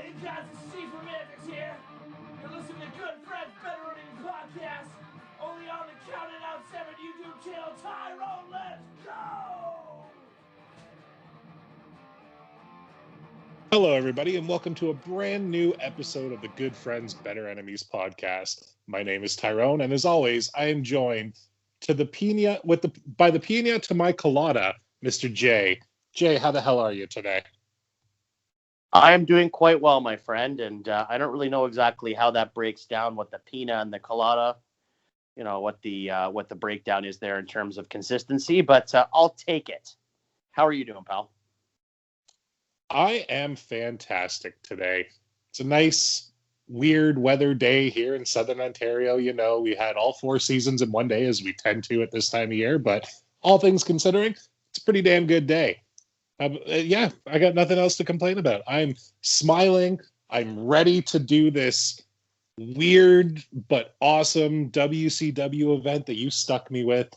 Hey guys, it's Steve from Antics here. You're listening to Good Friends Better Running Podcast, only on the Counting Out 7 YouTube channel. Tyrone, let's go! Hello, everybody, and welcome to a brand new episode of the Good Friends Better Enemies podcast. My name is Tyrone, and as always, I am joined by the pina to my colada, Mr. J. Jay, how the hell are you today? I'm doing quite well, my friend, and I don't really know exactly how that breaks down, what the pina and the colada, what the breakdown is there in terms of consistency, but I'll take it. How are you doing, pal? I am fantastic today. It's a nice, weird weather day here in Southern Ontario. You know, we had all 4 seasons in one day, as we tend to at this time of year, but all things considering, it's a pretty damn good day. Yeah, I got nothing else to complain about. I'm smiling. I'm ready to do this weird but awesome WCW event that you stuck me with.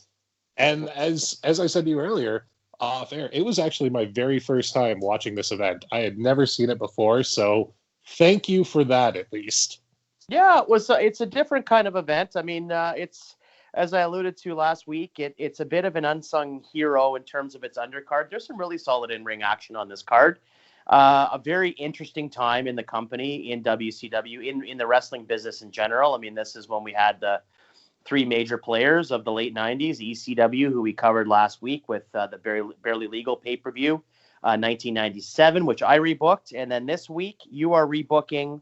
And as I said to you earlier, off air, it was actually my very first time watching this event. I had never seen it before, so thank you for that, at least. Yeah, it's a different kind of event. I mean, it's, as I alluded to last week, it's a bit of an unsung hero in terms of its undercard. There's some really solid in-ring action on this card. A very interesting time in the company, in WCW, in the wrestling business in general. I mean, this is when we had the 3 major players of the late 90s, ECW, who we covered last week with the Barely Legal pay-per-view, 1997, which I rebooked. And then this week, you are rebooking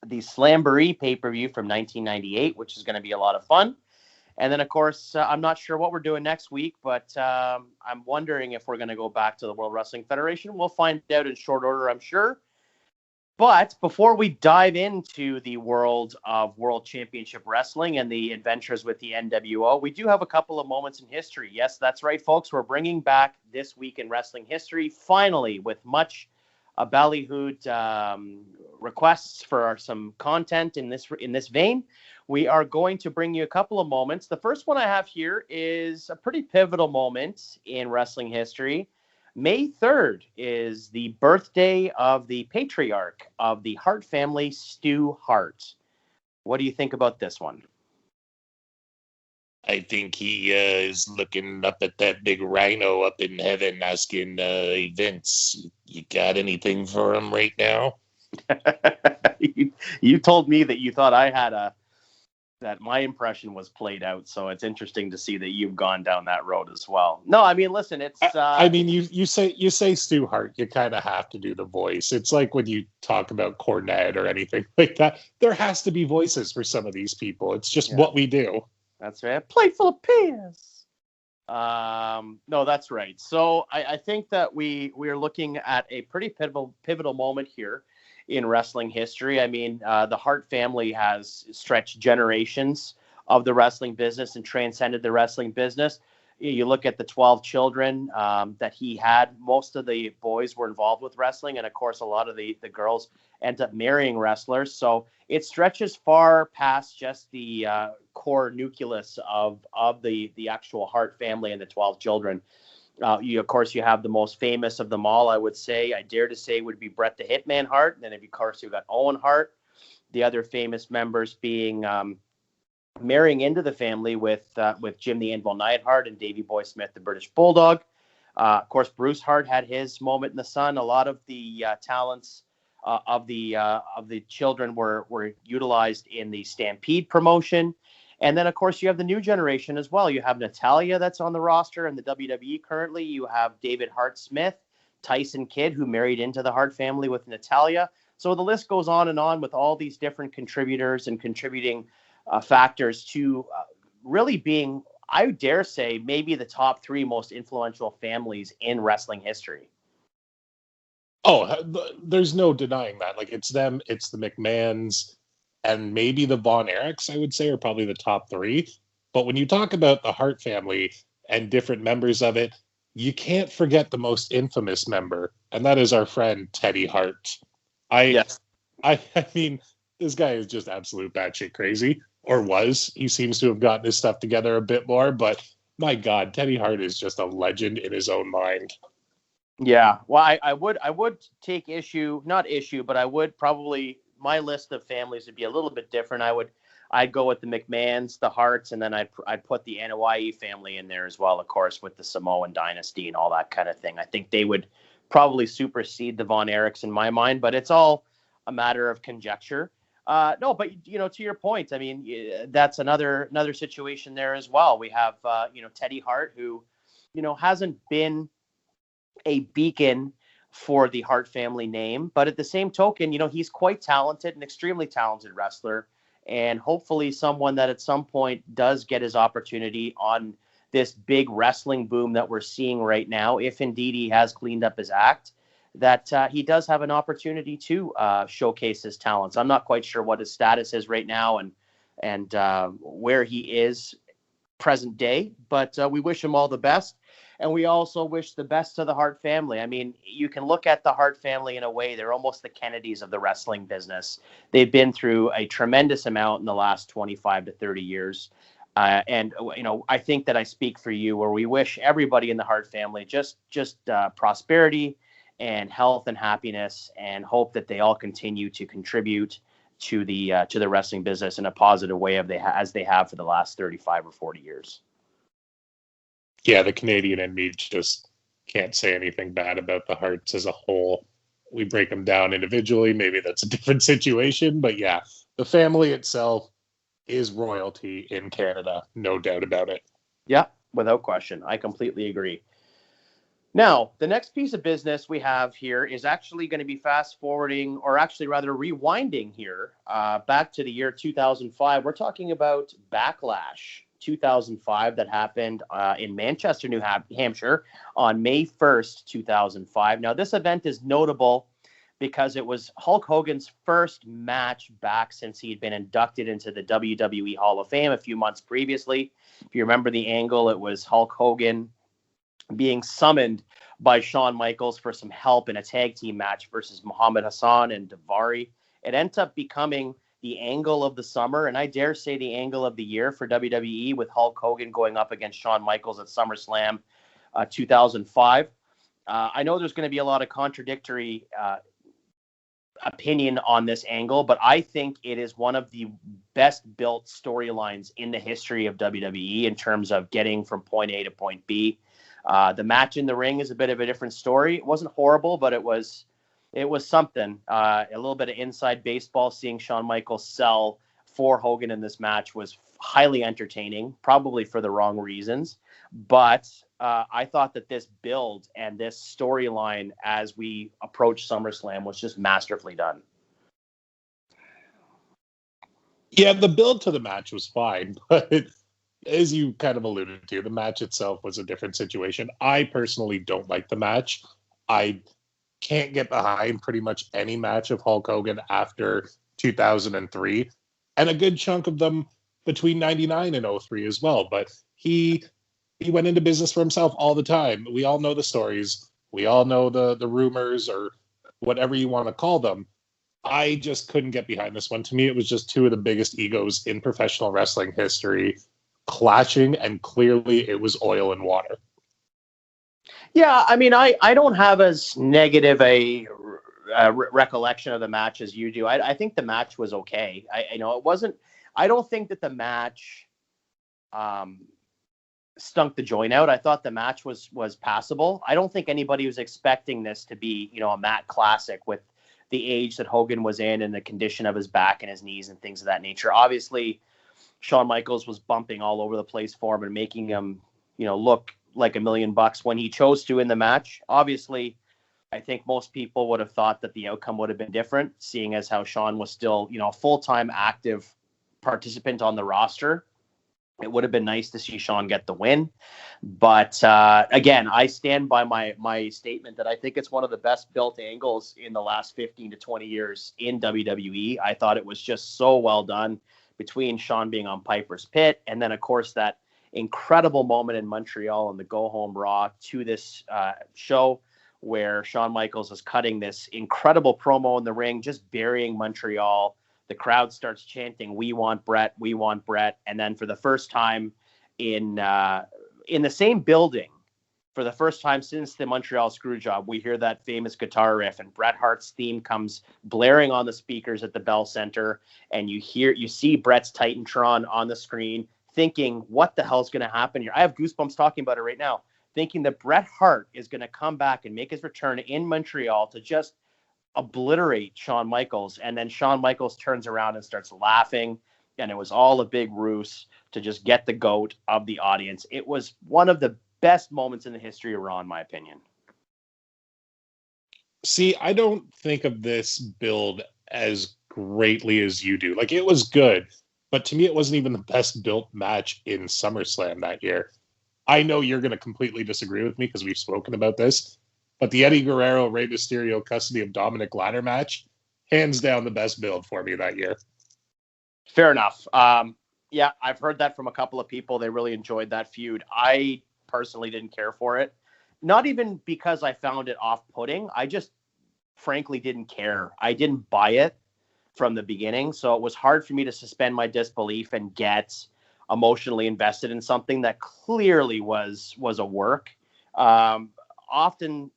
the Slamboree pay-per-view from 1998, which is going to be a lot of fun. And then, of course, I'm not sure what we're doing next week, but I'm wondering if we're going to go back to the World Wrestling Federation. We'll find out in short order, I'm sure. But before we dive into the world of World Championship Wrestling and the adventures with the NWO, we do have a couple of moments in history. Yes, that's right, folks. We're bringing back This Week in Wrestling History, finally, with much ballyhooed requests for some content in this vein. We are going to bring you a couple of moments. The first one I have here is a pretty pivotal moment in wrestling history. May 3rd is the birthday of the patriarch of the Hart family, Stu Hart. What do you think about this one? I think he is looking up at that big rhino up in heaven asking Vince, you got anything for him right now? You told me that you thought I had that my impression was played out, so it's interesting to see that you've gone down that road as well. No, I mean, listen, it's I mean, you say Stu Hart, you kind of have to do the voice. It's like when you talk about Cornette or anything like that, there has to be voices for some of these people. It's just what we do. That's right. A plate full of peas. No, that's right. So I think that we're looking at a pretty pivotal moment here in wrestling history. I mean, the Hart family has stretched generations of the wrestling business and transcended the wrestling business. You look at the 12 children that he had. Most of the boys were involved with wrestling, and of course, a lot of the girls end up marrying wrestlers. So it stretches far past just the core nucleus of the actual Hart family and the 12 children. Of course, you have the most famous of them all, I would say. I dare to say would be Bret the Hitman Hart. And then, of course, you've got Owen Hart. The other famous members being marrying into the family with Jim the Anvil Neidhart and Davey Boy Smith, the British Bulldog. Of course, Bruce Hart had his moment in the sun. A lot of the talents of the children were utilized in the Stampede promotion. And then, of course, you have the new generation as well. You have Natalya that's on the roster in the WWE currently. You have David Hart Smith, Tyson Kidd, who married into the Hart family with Natalya. So the list goes on and on with all these different contributors and contributing factors to really being, I dare say, maybe the top 3 most influential families in wrestling history. Oh, there's no denying that. Like, it's them, it's the McMahons, and maybe the Von Erichs, I would say, are probably the top 3. But when you talk about the Hart family and different members of it, you can't forget the most infamous member, and that is our friend Teddy Hart. I mean, this guy is just absolute batshit crazy, or was. He seems to have gotten his stuff together a bit more, but my God, Teddy Hart is just a legend in his own mind. Yeah, well, I would take issue, not issue, but I would probably, my list of families would be a little bit different. I'd go with the McMahons, the Harts, and then I'd put the NWO family in there as well, of course, with the Samoan dynasty and all that kind of thing. I think they would probably supersede the Von Erichs in my mind, but it's all a matter of conjecture. No, but to your point, I mean, that's another situation there as well. We have Teddy Hart, who hasn't been a beacon for the Hart family name, but at the same token, he's quite talented, an extremely talented wrestler, and hopefully someone that at some point does get his opportunity on this big wrestling boom that we're seeing right now. If indeed he has cleaned up his act, that he does have an opportunity to showcase his talents. I'm not quite sure what his status is right now and where he is present day, but we wish him all the best. And we also wish the best to the Hart family. I mean, you can look at the Hart family in a way. They're almost the Kennedys of the wrestling business. They've been through a tremendous amount in the last 25 to 30 years. And I think that I speak for you, where we wish everybody in the Hart family just prosperity and health and happiness, and hope that they all continue to contribute to the wrestling business in a positive way as they have for the last 35 or 40 years. Yeah, the Canadian in me just can't say anything bad about the Harts as a whole. We break them down individually. Maybe that's a different situation. But yeah, the family itself is royalty in Canada. No doubt about it. Yeah, without question. I completely agree. Now, the next piece of business we have here is actually going to be fast forwarding, or actually rather rewinding here, back to the year 2005. We're talking about Backlash 2005 that happened in Manchester, New Hampshire on May 1st, 2005. Now, this event is notable because it was Hulk Hogan's first match back since he had been inducted into the WWE Hall of Fame a few months previously. If you remember the angle, it was Hulk Hogan being summoned by Shawn Michaels for some help in a tag team match versus Muhammad Hassan and Daivari. It ended up becoming the angle of the summer, and I dare say the angle of the year for WWE, with Hulk Hogan going up against Shawn Michaels at SummerSlam 2005. I know there's going to be a lot of contradictory opinion on this angle, but I think it is one of the best built storylines in the history of WWE in terms of getting from point A to point B. The match in the ring is a bit of a different story. It wasn't horrible, but it was something. A little bit of inside baseball. Seeing Shawn Michaels sell for Hogan in this match was highly entertaining, probably for the wrong reasons. But I thought that this build and this storyline as we approach SummerSlam was just masterfully done. Yeah, the build to the match was fine, but as you kind of alluded to, the match itself was a different situation. I personally don't like the match. I can't get behind pretty much any match of Hulk Hogan after 2003, and a good chunk of them between 99 and 03 as well. But he went into business for himself all the time. We all know the stories. We all know the rumors, or whatever you want to call them. I just couldn't get behind this one. To me, it was just two of the biggest egos in professional wrestling history clashing, and clearly it was oil and water. Yeah, I mean, I don't have as negative a recollection of the match as you do. I think the match was okay. It wasn't. I don't think that the match stunk the joint out. I thought the match was passable. I don't think anybody was expecting this to be a Matt Classic with the age that Hogan was in and the condition of his back and his knees and things of that nature. Obviously, Shawn Michaels was bumping all over the place for him and making him look like $1 million when he chose to in the match. Obviously, I think most people would have thought that the outcome would have been different, seeing as how Shawn was still, a full-time active participant on the roster. It would have been nice to see Shawn get the win. But again, I stand by my statement that I think it's one of the best built angles in the last 15 to 20 years in WWE. I thought it was just so well done between Shawn being on Piper's Pit, and then, of course, that incredible moment in Montreal on the Go Home Raw to this show where Shawn Michaels is cutting this incredible promo in the ring, just burying Montreal. The crowd starts chanting, "We want Brett, we want Brett." And then for the first time in the same building, for the first time since the Montreal Screwjob, we hear that famous guitar riff, and Bret Hart's theme comes blaring on the speakers at the Bell Center, and you see Bret's Titantron on the screen, thinking, what the hell's going to happen here? I have goosebumps talking about it right now, thinking that Bret Hart is going to come back and make his return in Montreal to just obliterate Shawn Michaels. And then Shawn Michaels turns around and starts laughing, and it was all a big ruse to just get the goat of the audience. It was one of the best moments in the history of Raw, in my opinion. See, I don't think of this build as greatly as you do. Like, it was good, but to me, it wasn't even the best built match in SummerSlam that year. I know you're going to completely disagree with me because we've spoken about this, but the Eddie Guerrero, Rey Mysterio custody of Dominic ladder match, hands down the best build for me that year. Fair enough. Yeah, I've heard that from a couple of people. They really enjoyed that feud. I personally didn't care for it. Not even because I found it off-putting. I just frankly didn't care. I didn't buy it from the beginning. So it was hard for me to suspend my disbelief and get emotionally invested in something that clearly was a work. Oftentimes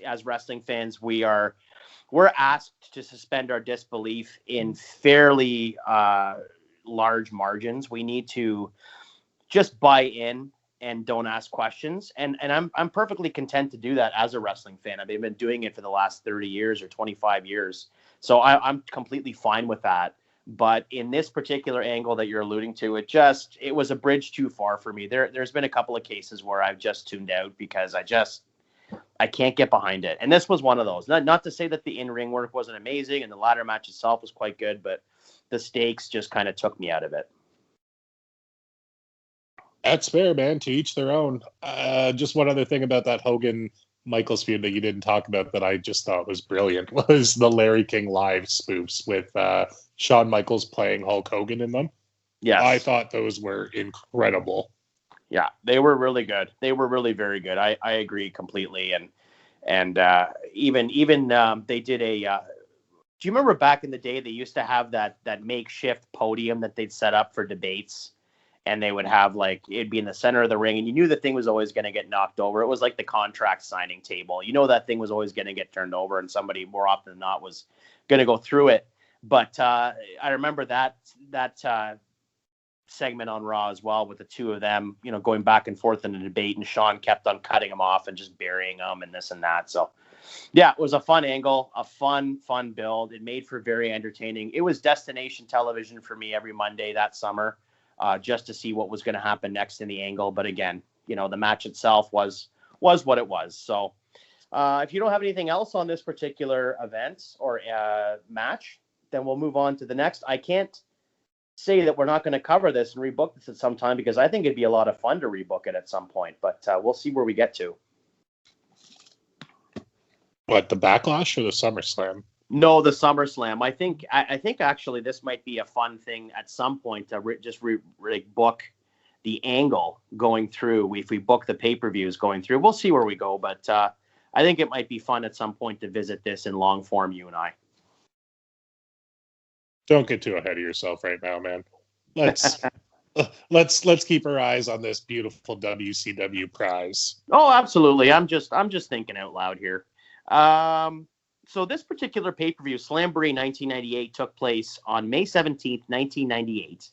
as wrestling fans, we're asked to suspend our disbelief in fairly large margins. We need to just buy in and don't ask questions. And I'm perfectly content to do that as a wrestling fan. I've been doing it for the last 30 years or 25 years. So I'm completely fine with that. But in this particular angle that you're alluding to, it was a bridge too far for me. There's been a couple of cases where I've just tuned out because I can't get behind it. And this was one of those. Not to say that the in-ring work wasn't amazing and the ladder match itself was quite good, but the stakes just kind of took me out of it. That's fair, man. To each their own. Just one other thing about that Hogan Michaels feud that you didn't talk about that I just thought was brilliant was the Larry King Live spoofs with Shawn Michaels playing Hulk Hogan in them. Yes. I thought those were incredible. Yeah, they were really good. They were really very good. I agree completely. And even they did a. Do you remember back in the day they used to have that makeshift podium that they'd set up for debates? And they would have it'd be in the center of the ring, and you knew the thing was always going to get knocked over. It was like the contract signing table. You know that thing was always going to get turned over, and somebody more often than not was going to go through it. But I remember that segment on Raw as well with the two of them, going back and forth in a debate, and Shawn kept on cutting them off and just burying them and this and that. So, yeah, it was a fun angle, a fun build. It made for very entertaining. It was destination television for me every Monday that summer. Just to see what was going to happen next in the angle. But again, the match itself was what it was. So if you don't have anything else on this particular event or match, then we'll move on to the next. I can't say that we're not going to cover this and rebook this at some time because I think it'd be a lot of fun to rebook it at some point. But we'll see where we get to. What, the Backlash or the SummerSlam? No, the SummerSlam. I think actually this might be a fun thing at some point to book the angle going through. If we book the pay-per-views going through, we'll see where we go. But I think it might be fun at some point to visit this in long form, you and I. Don't get too ahead of yourself right now, man. Let's keep our eyes on this beautiful WCW prize. Oh, absolutely. I'm just thinking out loud here. So this particular pay-per-view, Slamboree 1998, took place on May 17th, 1998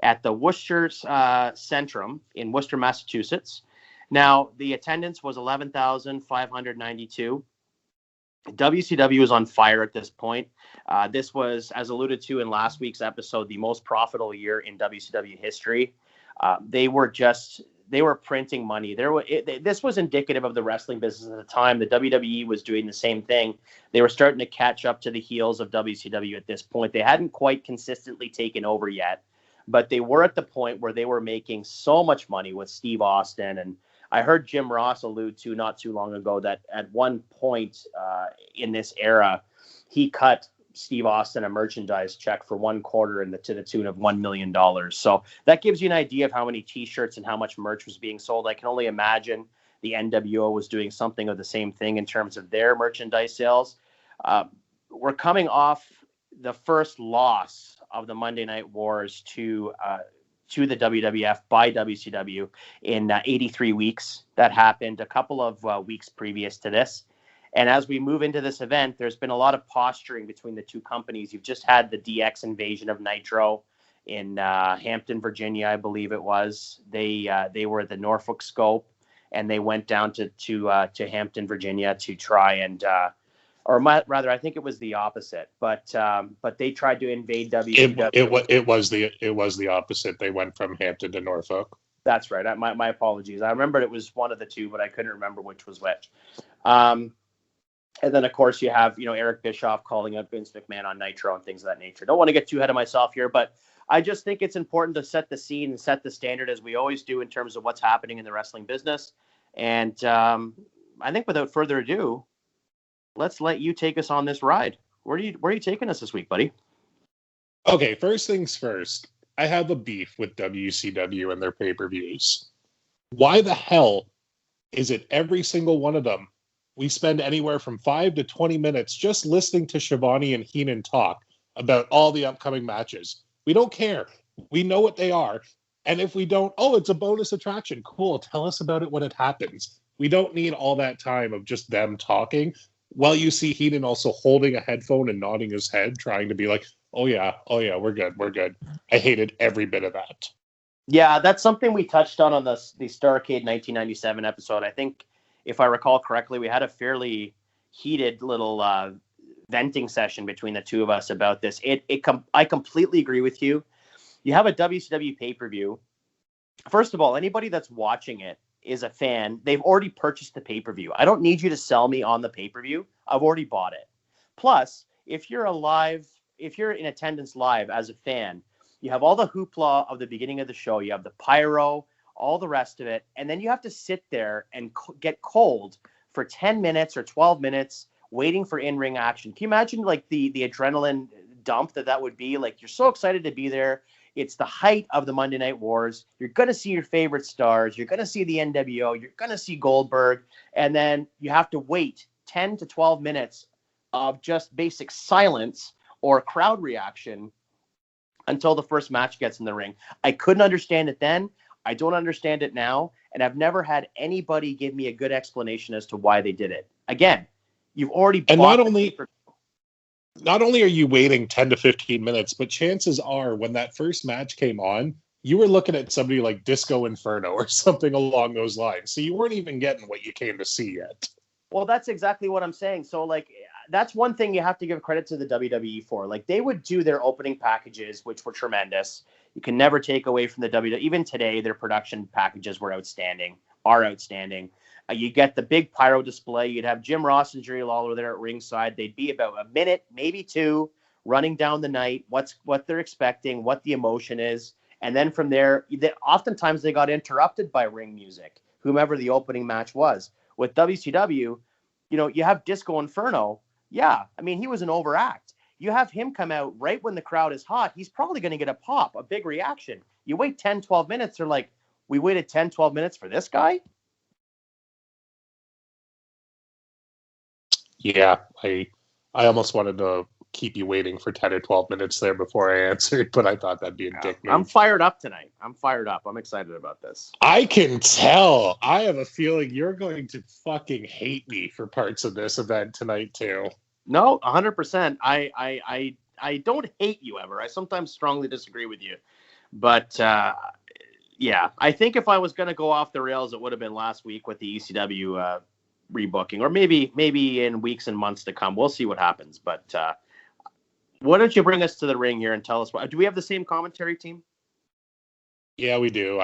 at the Worcester Centrum in Worcester, Massachusetts. Now, the attendance was 11,592. WCW was on fire at this point. This was, as alluded to in last week's episode, the most profitable year in WCW history. They were printing money. This was indicative of the wrestling business at the time. The WWE was doing the same thing. They were starting to catch up to the heels of WCW at this point. They hadn't quite consistently taken over yet, but they were at the point where they were making so much money with Steve Austin. And I heard Jim Ross allude to not too long ago that at one point in this era, he cut Steve Austin a merchandise check for one quarter to the tune of $1 million. So that gives you an idea of how many T-shirts and how much merch was being sold. I can only imagine the NWO was doing something of the same thing in terms of their merchandise sales. We're coming off the first loss of the Monday Night Wars to to the WWF by WCW in 83 weeks. That happened a couple of weeks previous to this. And as we move into this event, there's been a lot of posturing between the two companies. You've just had the DX invasion of Nitro in Hampton, Virginia, I believe it was. They were at the Norfolk Scope, and they went down to Hampton, Virginia to try and, rather, I think it was the opposite. But they tried to invade WCW. It was the opposite. They went from Hampton to Norfolk. That's right. My apologies. I remembered it was one of the two, but I couldn't remember which was which. And then, of course, you have, Eric Bischoff calling out Vince McMahon on Nitro and things of that nature. Don't want to get too ahead of myself here, but I just think it's important to set the scene and set the standard as we always do in terms of what's happening in the wrestling business. And I think without further ado, let's let you take us on this ride. Where are you taking us this week, buddy? Okay, first things first. I have a beef with WCW and their pay-per-views. Why the hell is it every single one of them we spend anywhere from 5 to 20 minutes just listening to Shivani and Heenan talk about all the upcoming matches? We don't care. We know what they are. And if we don't, it's a bonus attraction. Cool. Tell us about it when it happens. We don't need all that time of just them talking while you see Heenan also holding a headphone and nodding his head, trying to be like, oh yeah, we're good. I hated every bit of that. Yeah, that's something we touched on the Starrcade 1997 episode. I think, if I recall correctly, we had a fairly heated little venting session between the two of us about this. I completely agree with you. You have a WCW pay-per-view. First of all, anybody that's watching it is a fan. They've already purchased the pay-per-view. I don't need you to sell me on the pay-per-view. I've already bought it. Plus, if you're in attendance live as a fan, you have all the hoopla of the beginning of the show. You have the pyro, all the rest of it, and then you have to sit there and get cold for 10 minutes or 12 minutes waiting for in-ring action. Can you imagine like the adrenaline dump that would be? Like, you're so excited to be there. It's the height of the Monday Night Wars. You're going to see your favorite stars. You're going to see the NWO. You're going to see Goldberg. And then you have to wait 10 to 12 minutes of just basic silence or crowd reaction until the first match gets in the ring. I couldn't understand it then. I don't understand it now, and I've never had anybody give me a good explanation as to why they did it. Again, you've already bought. And not only are you waiting 10 to 15 minutes, but chances are when that first match came on, you were looking at somebody like Disco Inferno or something along those lines. So you weren't even getting what you came to see yet. Well, that's exactly what I'm saying. So, like, that's one thing you have to give credit to the WWE for. Like, they would do their opening packages, which were tremendous. You can never take away from the WWE. Even today, their production packages are outstanding. You get the big pyro display. You'd have Jim Ross and Jerry Lawler there at ringside. They'd be about a minute, maybe two, running down the night, what they're expecting, what the emotion is. And then from there, oftentimes they got interrupted by ring music, whomever the opening match was. With WCW, you have Disco Inferno. Yeah, I mean, he was an overact. You have him come out right when the crowd is hot. He's probably going to get a pop, a big reaction. You wait 10, 12 minutes. They're like, we waited 10, 12 minutes for this guy? Yeah, I almost wanted to keep you waiting for 10 or 12 minutes there before I answered, but I thought that'd be a dick move. I'm fired up tonight. I'm excited about this. I can tell. I have a feeling you're going to fucking hate me for parts of this event tonight, too. No, 100%. I don't hate you ever. I sometimes strongly disagree with you. But, yeah, I think if I was going to go off the rails, it would have been last week with the ECW rebooking, or maybe in weeks and months to come. We'll see what happens. But why don't you bring us to the ring here and tell us do we have the same commentary team? Yeah, we do.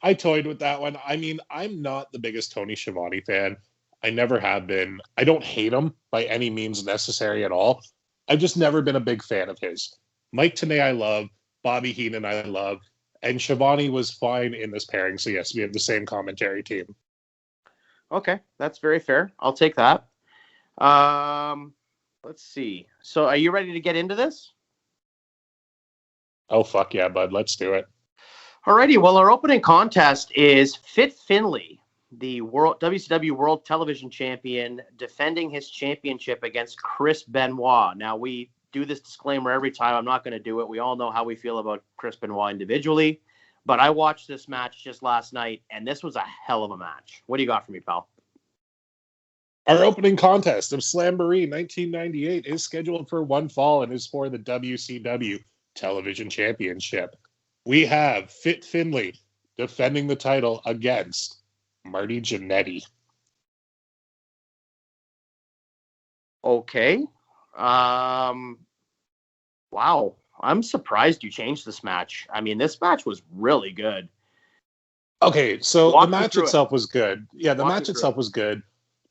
I toyed with that one. I mean, I'm not the biggest Tony Schiavone fan. I never have been. I don't hate him by any means necessary at all. I've just never been a big fan of his. Mike Tenay I love. Bobby Heenan I love. And Schiavone was fine in this pairing. So yes, we have the same commentary team. Okay, that's very fair. I'll take that. Let's see. So are you ready to get into this? Oh, fuck yeah, bud. Let's do it. Alrighty. Well, our opening contest is Fit Finlay, the WCW World Television Champion, defending his championship against Chris Benoit. Now, we do this disclaimer every time. I'm not going to do it. We all know how we feel about Chris Benoit individually. But I watched this match just last night, and this was a hell of a match. What do you got for me, pal? Our opening contest of Slamboree 1998 is scheduled for one fall and is for the WCW Television Championship. We have Fit Finlay defending the title against Marty Jannetty. Okay. Wow. I'm surprised you changed this match. I mean, this match was really good. Okay, so the match itself was good. Yeah, the match itself was good.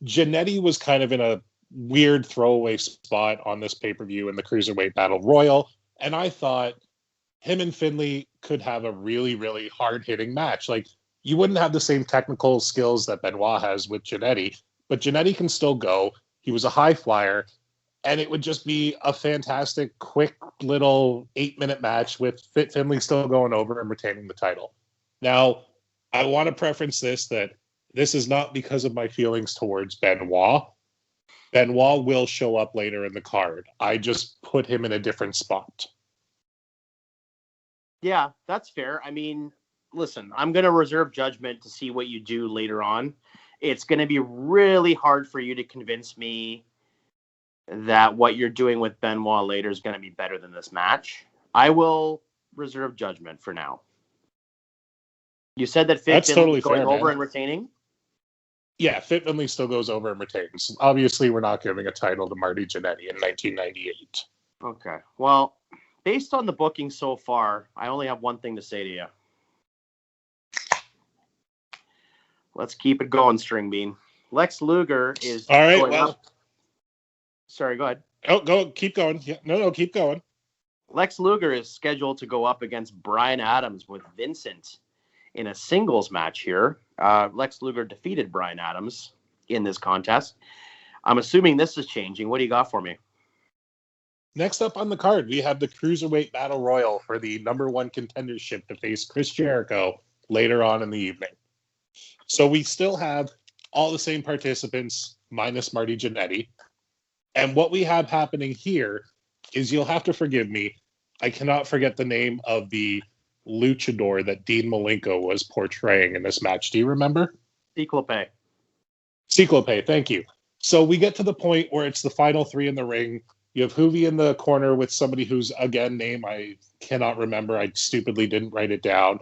Jannetty was kind of in a weird throwaway spot on this pay-per-view in the Cruiserweight Battle Royal, and I thought him and Finlay could have a really, really hard-hitting match. Like, you wouldn't have the same technical skills that Benoit has with Jannetty, but Jannetty can still go. He was a high flyer, and it would just be a fantastic, quick little 8-minute match with Fit Finlay still going over and retaining the title. Now, I want to preference that this is not because of my feelings towards Benoit. Benoit will show up later in the card. I just put him in a different spot. Yeah, that's fair. I mean, listen, I'm going to reserve judgment to see what you do later on. It's going to be really hard for you to convince me that what you're doing with Benoit later is going to be better than this match. I will reserve judgment for now. You said that Fit Finlay going over and retaining? Yeah, Fit Finlay still goes over and retains. Obviously, we're not giving a title to Marty Jannetty in 1998. Okay. Well, based on the booking so far, I only have one thing to say to you. Let's keep it going, String Bean. Lex Luger is going up. Sorry, go ahead. Oh, go. Keep going. Yeah, no, keep going. Lex Luger is scheduled to go up against Bryan Adams with Vincent in a singles match here. Lex Luger defeated Bryan Adams in this contest. I'm assuming this is changing. What do you got for me? Next up on the card, we have the Cruiserweight Battle Royal for the #1 contendership to face Chris Jericho later on in the evening. So we still have all the same participants minus Marty Jannetty. And what we have happening here is, you'll have to forgive me, I cannot forget the name of the luchador that Dean Malenko was portraying in this match. Do you remember? Ciclope, thank you. So we get to the point where it's the final three in the ring. You have Hoovy in the corner with somebody whose, again, name I cannot remember. I stupidly didn't write it down.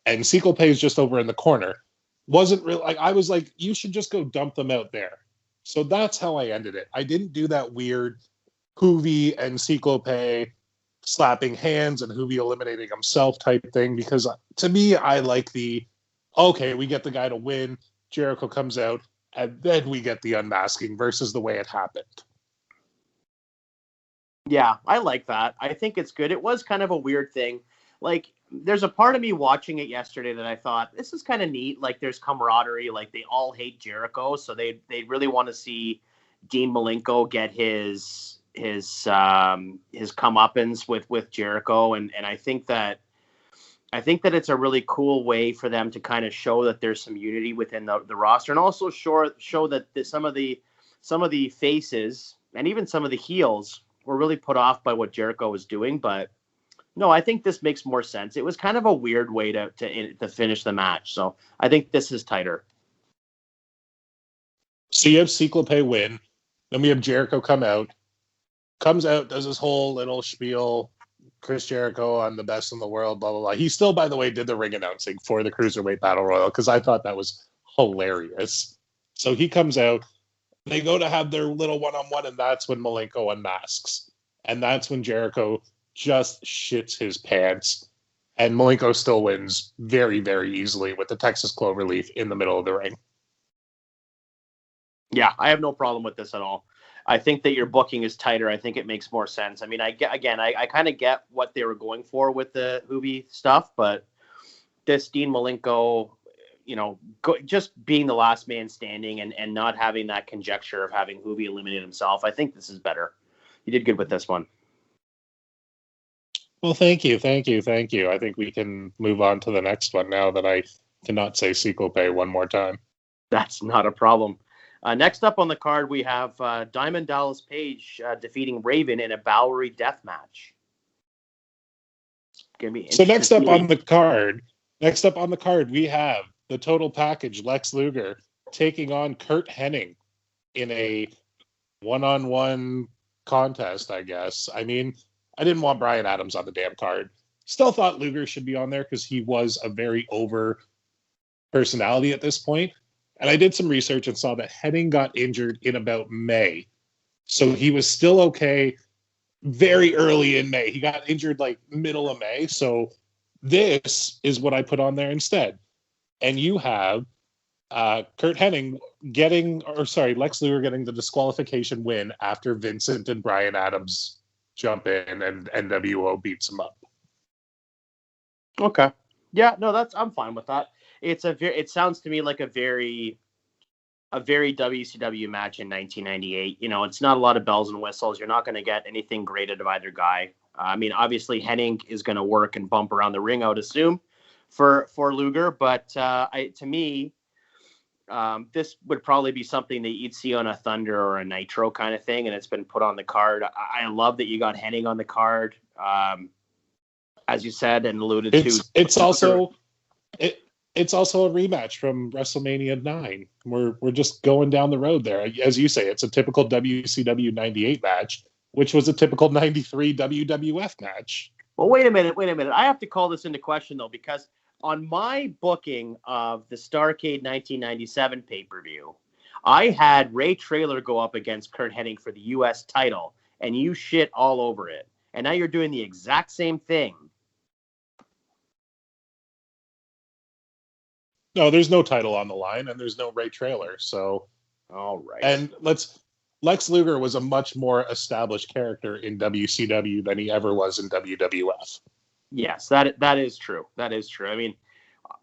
And Ciclope is just over in the corner. Wasn't real. I was like, you should just go dump them out there. So that's how I ended it. I didn't do that weird Hoovy and Ciclope slapping hands and Hoovy eliminating himself type thing, because to me, I like we get the guy to win, Jericho comes out, and then we get the unmasking versus the way it happened. Yeah, I like that. I think it's good. It was kind of a weird thing. Like, there's a part of me watching it yesterday that I thought, this is kind of neat. Like, there's camaraderie. Like, they all hate Jericho, so they really want to see Dean Malenko get his comeuppance with Jericho, and I think that it's a really cool way for them to kind of show that there's some unity within the roster, and also show that some of the faces and even some of the heels were really put off by what Jericho was doing. But no, I think this makes more sense. It was kind of a weird way to finish the match, so I think this is tighter. So you have Ciclope win, then we have Jericho comes out, does his whole little spiel, Chris Jericho, I'm the best in the world, blah, blah, blah. He still, by the way, did the ring announcing for the Cruiserweight Battle Royal, because I thought that was hilarious. So he comes out, they go to have their little one-on-one, and that's when Malenko unmasks. And that's when Jericho just shits his pants. And Malenko still wins very, very easily with the Texas Cloverleaf in the middle of the ring. Yeah, I have no problem with this at all. I think that your booking is tighter. I think it makes more sense. I mean, I kind of get what they were going for with the Hoovy stuff, but this Dean Malenko, just being the last man standing and not having that conjecture of having Hoovy eliminate himself, I think this is better. You did good with this one. Well, thank you. I think we can move on to the next one now that I cannot say Ciclope one more time. That's not a problem. Next up on the card, we have Diamond Dallas Page defeating Raven in a Bowery death match. So next up on the card, Next up on the card, we have the total package, Lex Luger, taking on Curt Hennig in a one-on-one contest, I guess. I mean, I didn't want Bryan Adams on the damn card. Still thought Luger should be on there because he was a very over personality at this point. And I did some research and saw that Hennig got injured in about May. So he was still okay very early in May. He got injured like middle of May. So this is what I put on there instead. And you have Curt Hennig Lex Luger getting the disqualification win after Vincent and Bryan Adams jump in and NWO beats him up. Okay. Yeah, no, I'm fine with that. It sounds to me like a very WCW match in 1998. You know, it's not a lot of bells and whistles. You're not going to get anything great out of either guy. I mean, obviously Hennig is going to work and bump around the ring, I would assume, for Luger. But to me, this would probably be something that you'd see on a Thunder or a Nitro kind of thing, and it's been put on the card. I love that you got Hennig on the card, as you said and alluded to. It's also a rematch from WrestleMania 9. We're just going down the road there. As you say, it's a typical WCW 98 match, which was a typical 93 WWF match. Well, wait a minute. I have to call this into question, though, because on my booking of the Starrcade 1997 pay-per-view, I had Ray Traylor go up against Curt Hennig for the U.S. title, and you shit all over it. And now you're doing the exact same thing. No, there's no title on the line, and there's no Ray Traylor. So, all right. And Lex Luger was a much more established character in WCW than he ever was in WWF. Yes, that is true. That is true. I mean,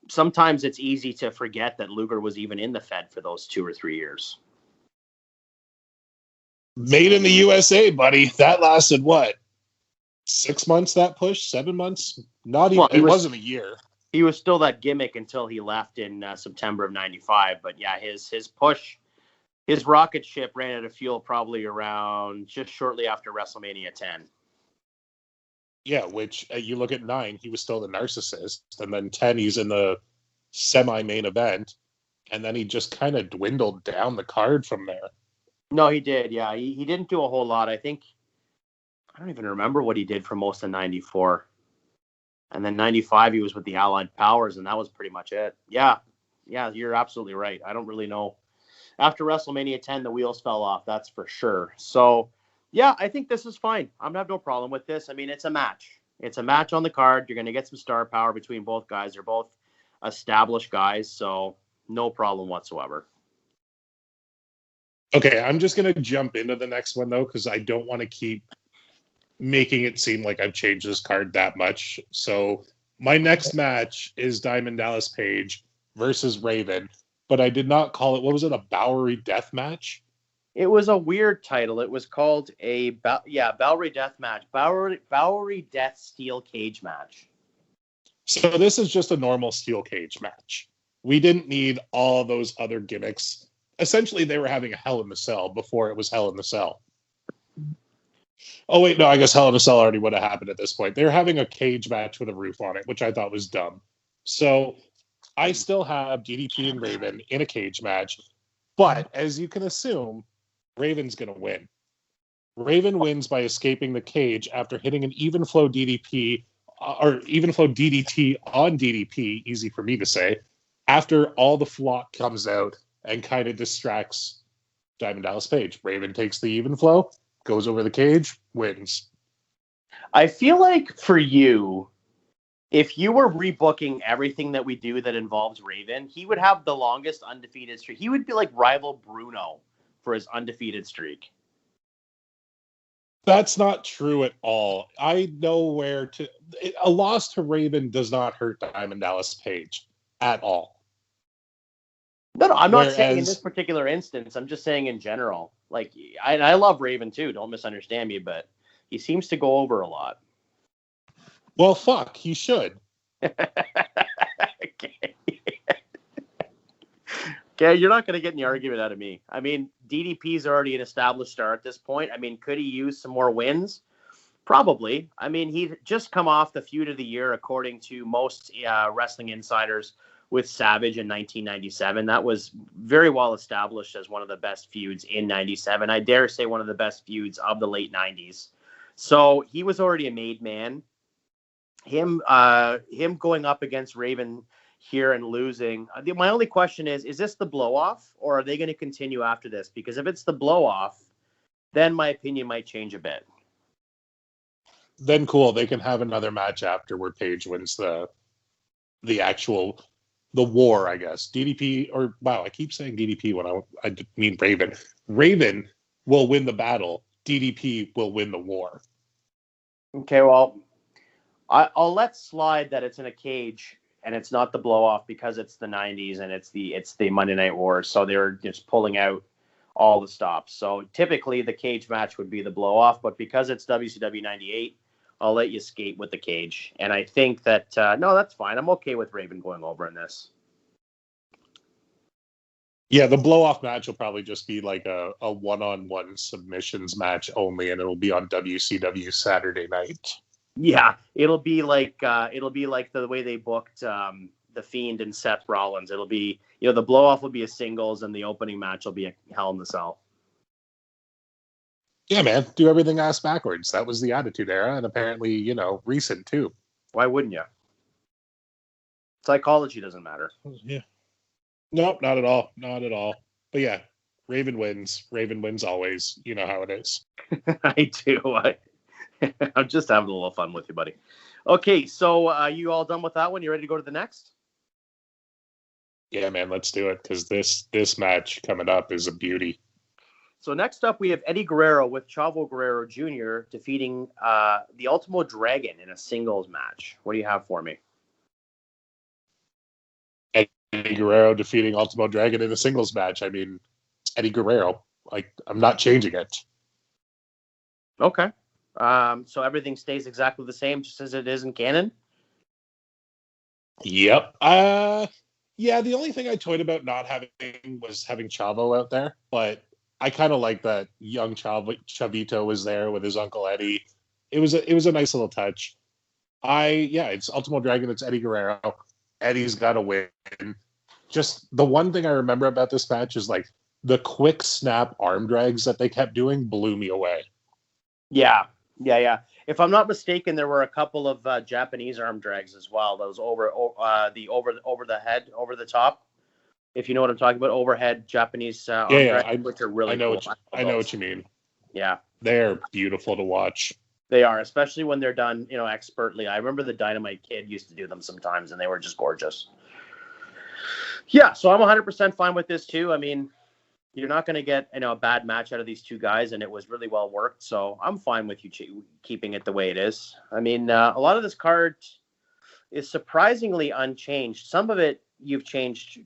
sometimes it's easy to forget that Luger was even in the Fed for those 2 or 3 years. Made in the USA, buddy. That lasted what? 6 months, that push? 7 months? Not even. It wasn't a year. He was still that gimmick until he left in September of 95. But yeah, his push, his rocket ship ran out of fuel probably around just shortly after WrestleMania 10. Yeah, which you look at 9, he was still the narcissist. And then 10, he's in the semi-main event. And then he just kind of dwindled down the card from there. No, he did. Yeah, he didn't do a whole lot. I don't even remember what he did for most of 94. And then 95, he was with the Allied Powers, and that was pretty much it. Yeah, you're absolutely right. I don't really know. After WrestleMania 10, the wheels fell off, that's for sure. So, yeah, I think this is fine. I'm going to have no problem with this. I mean, it's a match. It's a match on the card. You're going to get some star power between both guys. They're both established guys, so no problem whatsoever. Okay, I'm just going to jump into the next one, though, because I don't want to keep making it seem like I've changed this card that much. So my next match is Diamond Dallas Page versus Raven, but I did not call it, what was it, a Bowery Death Match? It was a weird title. It was called Bowery Death Match. Bowery Death Steel Cage Match. So this is just a normal steel cage match. We didn't need all those other gimmicks. Essentially, they were having a Hell in a Cell before it was Hell in a Cell. Oh, wait, no, I guess Hell in a Cell already would have happened at this point. They were having a cage match with a roof on it, which I thought was dumb. So I still have DDP and Raven in a cage match. But as you can assume, Raven's going to win. Raven wins by escaping the cage after hitting an even flow DDT on DDP, easy for me to say, after all the flock comes out and kind of distracts Diamond Dallas Page. Raven takes the even flow, goes over the cage, wins. I feel like for you, if you were rebooking everything that we do that involves Raven, he would have the longest undefeated streak. He would be like rival Bruno for his undefeated streak. That's not true at all. I know where to... A loss to Raven does not hurt Diamond Dallas Page at all. No, I'm not saying in this particular instance. I'm just saying in general. Like, I love Raven too. Don't misunderstand me, but he seems to go over a lot. Well, fuck, he should. Okay. Okay, you're not going to get any argument out of me. I mean, DDP's already an established star at this point. I mean, could he use some more wins? Probably. I mean, he'd just come off the feud of the year, according to most wrestling insiders, with Savage in 1997. That was very well established as one of the best feuds in 97. I dare say one of the best feuds of the late 90s. So he was already a made man. Him going up against Raven here and losing. My only question is this the blow-off, or are they going to continue after this? Because if it's the blow-off, then my opinion might change a bit. Then cool, they can have another match after where Paige wins the war, I guess. DDP, or wow, I keep saying DDP when I mean Raven. Raven will win the battle. DDP will win the war. Okay, well, I'll let slide that it's in a cage and it's not the blow off because it's the 90s and it's the Monday Night Wars, so they're just pulling out all the stops. So typically the cage match would be the blow off, but because it's WCW 98. I'll let you skate with the cage. And I think that, no, that's fine. I'm okay with Raven going over in this. Yeah, the blow-off match will probably just be like a one-on-one submissions match only, and it'll be on WCW Saturday night. Yeah, it'll be like the way they booked The Fiend and Seth Rollins. It'll be, the blow-off will be a singles, and the opening match will be a Hell in the Cell. Yeah, man, do everything ass backwards. That was the Attitude Era, and apparently, recent too. Why wouldn't you? Psychology doesn't matter. Yeah. Nope, not at all. Not at all. But yeah, Raven wins. Raven wins always. You know how it is. I do. I'm just having a little fun with you, buddy. Okay, so you all done with that one? You ready to go to the next? Yeah, man, let's do it, because this match coming up is a beauty. So next up, we have Eddie Guerrero with Chavo Guerrero Jr. defeating the Ultimo Dragon in a singles match. What do you have for me? Eddie Guerrero defeating Ultimo Dragon in a singles match. I mean, it's Eddie Guerrero. I'm not changing it. Okay. So everything stays exactly the same, just as it is in canon? Yep. Yeah, the only thing I toyed about not having was having Chavo out there, but I kind of like that young Chavito was there with his Uncle Eddie. It was a nice little touch. It's Ultimo Dragon. It's Eddie Guerrero. Eddie's got to win. Just the one thing I remember about this match is like the quick snap arm drags that they kept doing blew me away. Yeah. If I'm not mistaken, there were a couple of Japanese arm drags as well. Those over the head, over the top. If you know what I'm talking about, overhead Japanese arm drags, which are really cool. I know what you mean. Yeah. They're beautiful to watch. They are, especially when they're done, expertly. I remember the Dynamite Kid used to do them sometimes, and they were just gorgeous. Yeah, so I'm 100% fine with this, too. I mean, you're not going to get, a bad match out of these two guys, and it was really well worked, so I'm fine with you keeping it the way it is. I mean, a lot of this card is surprisingly unchanged. Some of it you've changed,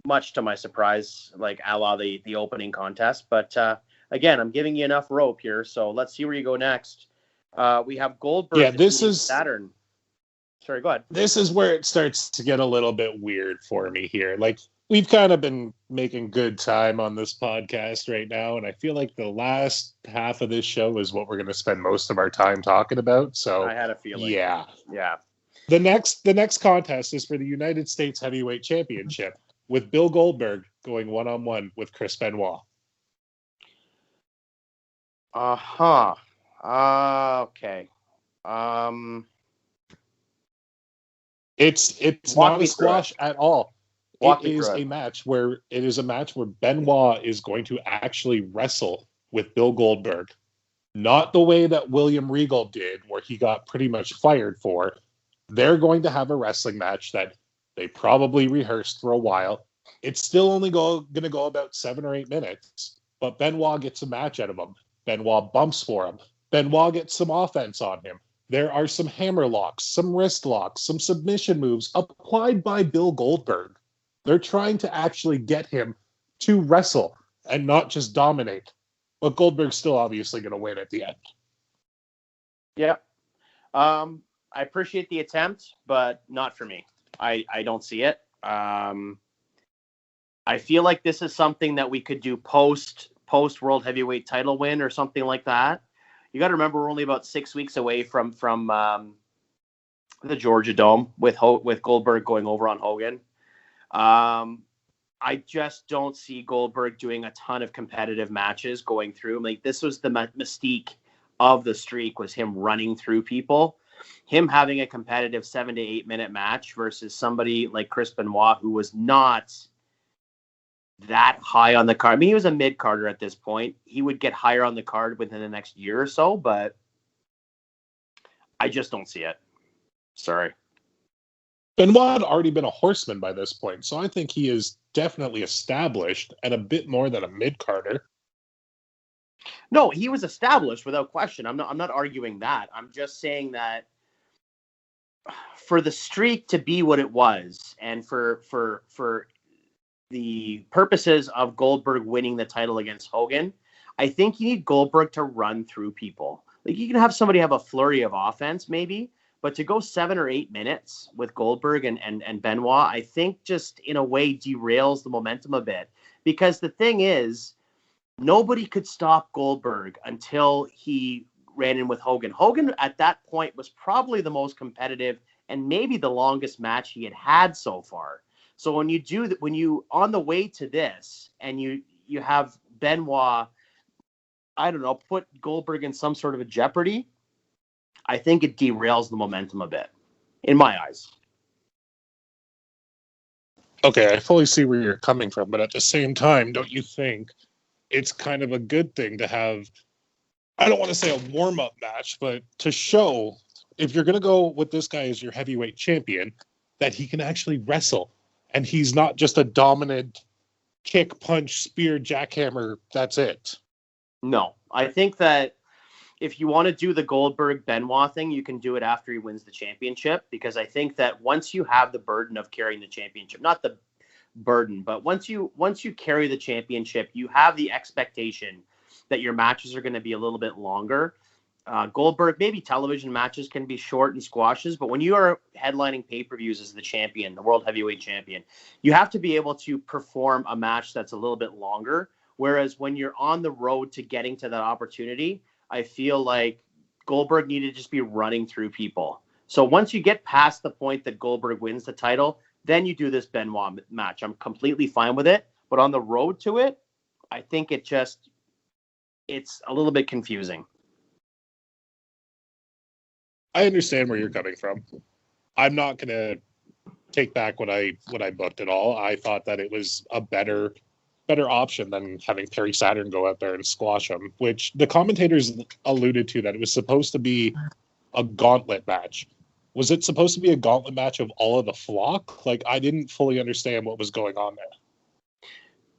much to my surprise, like a la the opening contest. But again, I'm giving you enough rope here, so let's see where you go next. We have Goldberg. Yeah, this is Saturn. Sorry, go ahead. This is where it starts to get a little bit weird for me here. Like, we've kind of been making good time on this podcast right now, and I feel like the last half of this show is what we're going to spend most of our time talking about. So I had a feeling. Yeah. The next contest is for the United States Heavyweight Championship, with Bill Goldberg going one-on-one with Chris Benoit. Okay. It's not a squash at all. It is a match where Benoit is going to actually wrestle with Bill Goldberg. Not the way that William Regal did, where he got pretty much fired for. They're going to have a wrestling match that they probably rehearsed for a while. It's still only going to go about 7 or 8 minutes, but Benoit gets a match out of him. Benoit bumps for him. Benoit gets some offense on him. There are some hammer locks, some wrist locks, some submission moves applied by Bill Goldberg. They're trying to actually get him to wrestle and not just dominate. But Goldberg's still obviously going to win at the end. Yeah. I appreciate the attempt, but not for me. I don't see it. I feel like this is something that we could do post World Heavyweight title win or something like that. You got to remember we're only about 6 weeks away from the Georgia Dome with Goldberg going over on Hogan. I just don't see Goldberg doing a ton of competitive matches going through. Like, this was the mystique of the streak, was him running through people. Him having a competitive 7 to 8 minute match versus somebody like Chris Benoit, who was not that high on the card. I mean, he was a mid-carder at this point. He would get higher on the card within the next year or so, but I just don't see it. Sorry. Benoit had already been a horseman by this point, so I think he is definitely established and a bit more than a mid-carder. No, he was established without question. I'm not arguing that. I'm just saying that for the streak to be what it was, and for the purposes of Goldberg winning the title against Hogan, I think you need Goldberg to run through people. Like, you can have somebody have a flurry of offense, maybe, but to go 7 or 8 minutes with Goldberg and Benoit, I think just in a way derails the momentum a bit. Because the thing is, nobody could stop Goldberg until he ran in with Hogan. Hogan at that point was probably the most competitive and maybe the longest match he had so far. So when you do that, when you on the way to this and you have Benoit, I don't know, put Goldberg in some sort of a jeopardy, I think it derails the momentum a bit, in my eyes. Okay, I fully see where you're coming from, but at the same time, don't you think it's kind of a good thing to have, I don't want to say a warm-up match, but to show, if you're going to go with this guy as your heavyweight champion, that he can actually wrestle. And he's not just a dominant kick, punch, spear, jackhammer. That's it. No, I think that if you want to do the Goldberg-Benoit thing, you can do it after he wins the championship, because I think that once you have the burden of carrying the championship, not the burden, but once you carry the championship, you have the expectation that your matches are going to be a little bit longer. Goldberg, maybe television matches can be short and squashes, but when you are headlining pay-per-views as the champion, the world heavyweight champion, you have to be able to perform a match that's a little bit longer. Whereas when you're on the road to getting to that opportunity, I feel like Goldberg needed to just be running through people. So once you get past the point that Goldberg wins the title, then you do this Benoit match. I'm completely fine with it. But on the road to it, I think it's a little bit confusing. I understand where you're coming from. I'm not going to take back what I booked at all. I thought that it was a better option than having Perry Saturn go out there and squash him, which the commentators alluded to, that it was supposed to be a gauntlet match. Was it supposed to be a gauntlet match of all of the flock? Like, I didn't fully understand what was going on there.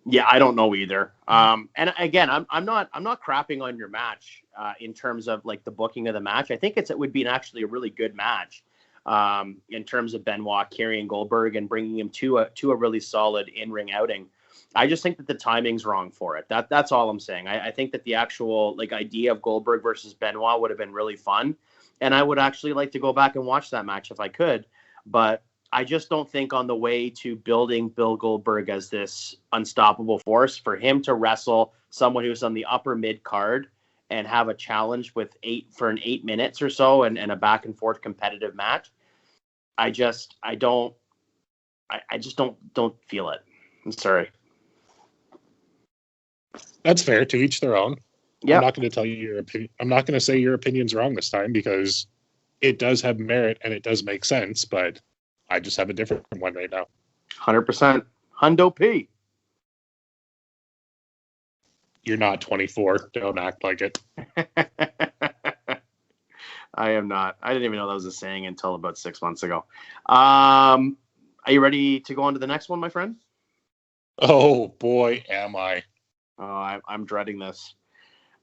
Yeah, I don't know either. And again, I'm not crapping on your match in terms of like the booking of the match. I think it would be actually a really good match in terms of Benoit carrying Goldberg and bringing him to a really solid in-ring outing. I just think that the timing's wrong for it. That's all I'm saying. I think that the actual like idea of Goldberg versus Benoit would have been really fun, and I would actually like to go back and watch that match if I could. But I just don't think on the way to building Bill Goldberg as this unstoppable force, for him to wrestle someone who's on the upper mid card and have a challenge with 8 minutes or so and a back and forth competitive match, I just don't feel it. I'm sorry. That's fair. To each their own. Yeah. I'm not going to tell you your opinion. I'm not going to say your opinion's wrong this time, because it does have merit and it does make sense, but I just have a different one right now. 100%. Hundo P. You're not 24. Don't act like it. I am not. I didn't even know that was a saying until about 6 months ago. Are you ready to go on to the next one, my friend? Oh, boy, am I. Oh, I'm dreading this.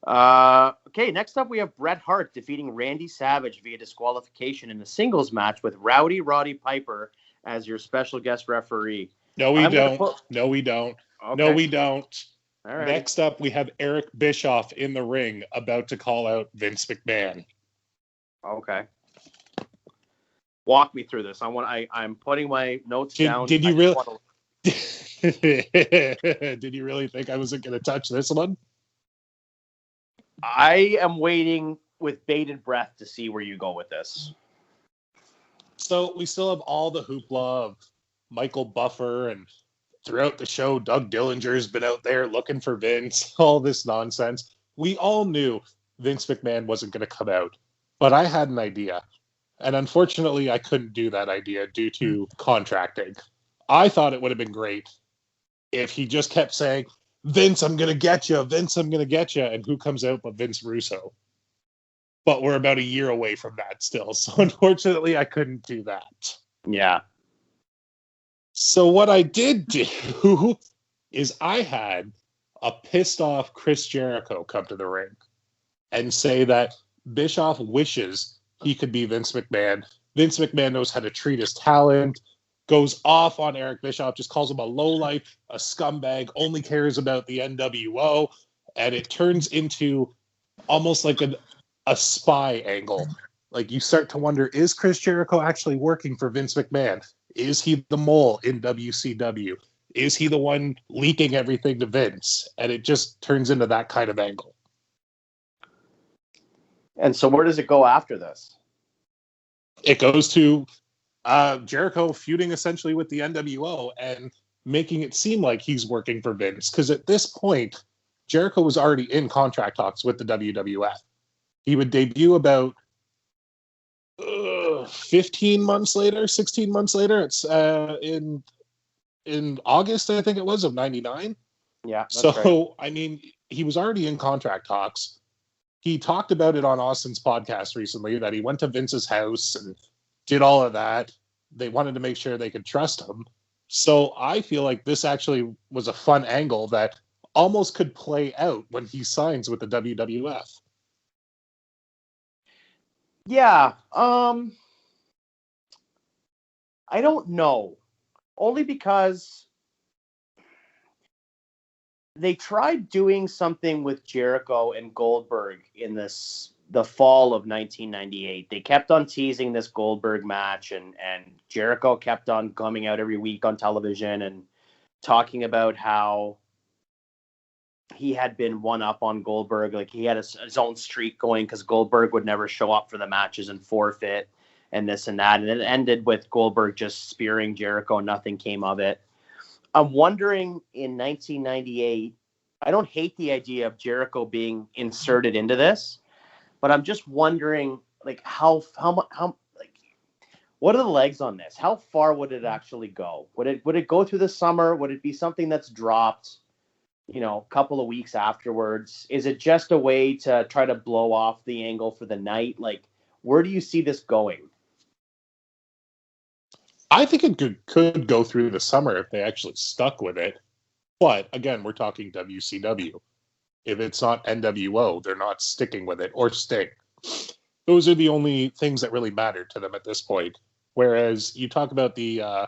Okay, next up we have Bret Hart defeating Randy Savage via disqualification in a singles match with Roddy Piper as your special guest referee. No, we don't. No, we don't. Okay. No, we don't. All right. Next up, we have Eric Bischoff in the ring about to call out Vince McMahon. Okay. Walk me through this. I'm putting my notes down. Did you really? Did you really think I wasn't going to touch this one? I am waiting with bated breath to see where you go with this. So we still have all the hoopla of Michael Buffer, and throughout the show, Doug Dillinger's been out there looking for Vince, all this nonsense. We all knew Vince McMahon wasn't going to come out, but I had an idea. And unfortunately, I couldn't do that idea due to contracting. I thought it would have been great if he just kept saying, Vince, I'm going to get you. Vince, I'm going to get you. And who comes out but Vince Russo? But we're about a year away from that still. So unfortunately, I couldn't do that. Yeah. So what I did do is I had a pissed off Chris Jericho come to the ring and say that Bischoff wishes he could be Vince McMahon. Vince McMahon knows how to treat his talent, goes off on Eric Bischoff, just calls him a lowlife, a scumbag, only cares about the NWO, and it turns into almost like a spy angle. Like, you start to wonder, is Chris Jericho actually working for Vince McMahon? Is he the mole in WCW? Is he the one leaking everything to Vince? And it just turns into that kind of angle. And so where does it go after this? It goes to Jericho feuding essentially with the NWO and making it seem like he's working for Vince. Because at this point, Jericho was already in contract talks with the WWF. He would debut about 15 months later, 16 months later. It's in August, I think it was, of 99. Yeah. So, right. I mean, he was already in contract talks. He talked about it on Austin's podcast recently, that he went to Vince's house and did all of that. They wanted to make sure they could trust him. So I feel like this actually was a fun angle that almost could play out when he signs with the WWF. Yeah. I don't know. Only because they tried doing something with Jericho and Goldberg in the fall of 1998. They kept on teasing this Goldberg match, and Jericho kept on coming out every week on television and talking about how he had been one up on Goldberg. Like, he had his own streak going because Goldberg would never show up for the matches and forfeit and this and that. And it ended with Goldberg just spearing Jericho. Nothing came of it. I'm wondering, in 1998, I don't hate the idea of Jericho being inserted into this, but I'm just wondering, like, how like, what are the legs on this? How far would it actually go? Would it go through the summer? Would it be something that's dropped, a couple of weeks afterwards? Is it just a way to try to blow off the angle for the night? Like, where do you see this going? I think it could go through the summer if they actually stuck with it. But again, we're talking WCW. If it's not NWO, they're not sticking with it, or Sting. Those are the only things that really matter to them at this point. Whereas you talk about the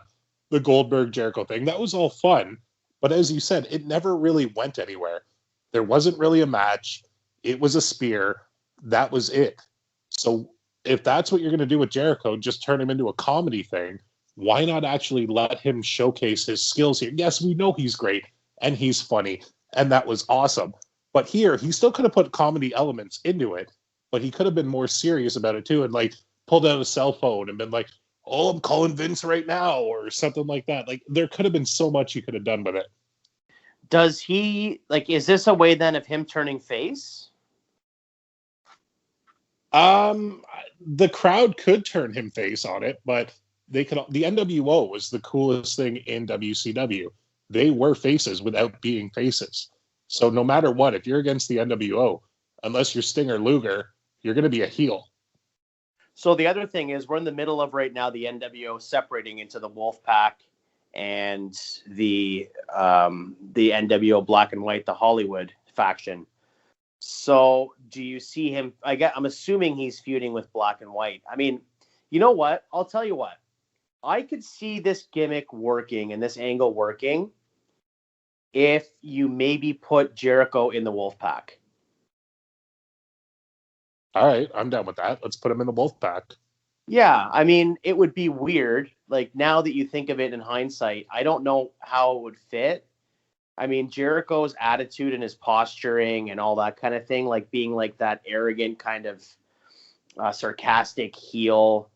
Goldberg Jericho thing, that was all fun. But as you said, it never really went anywhere. There wasn't really a match. It was a spear. That was it. So if that's what you're going to do with Jericho, just turn him into a comedy thing. Why not actually let him showcase his skills here? Yes, we know he's great and he's funny, and that was awesome. But here, he still could have put comedy elements into it, but he could have been more serious about it too, and like pulled out a cell phone and been like, "Oh, I'm calling Vince right now," or something like that. Like, there could have been so much you could have done with it. Does he, like, is this a way then of him turning face? The crowd could turn him face on it, but the NWO was the coolest thing in WCW. They were faces without being faces. So no matter what, if you're against the NWO, unless you're Stinger Luger, you're going to be a heel. So the other thing is, we're in the middle of right now the NWO separating into the Wolfpack and the NWO Black and White, the Hollywood faction. So do you see him? I'm assuming he's feuding with Black and White. I mean, you know what? I'll tell you what. I could see this gimmick working and this angle working if you maybe put Jericho in the Wolfpack. All right, I'm down with that. Let's put him in the Wolfpack. Yeah, I mean, it would be weird. Like, now that you think of it in hindsight, I don't know how it would fit. I mean, Jericho's attitude and his posturing and all that kind of thing, like being like that arrogant kind of sarcastic heel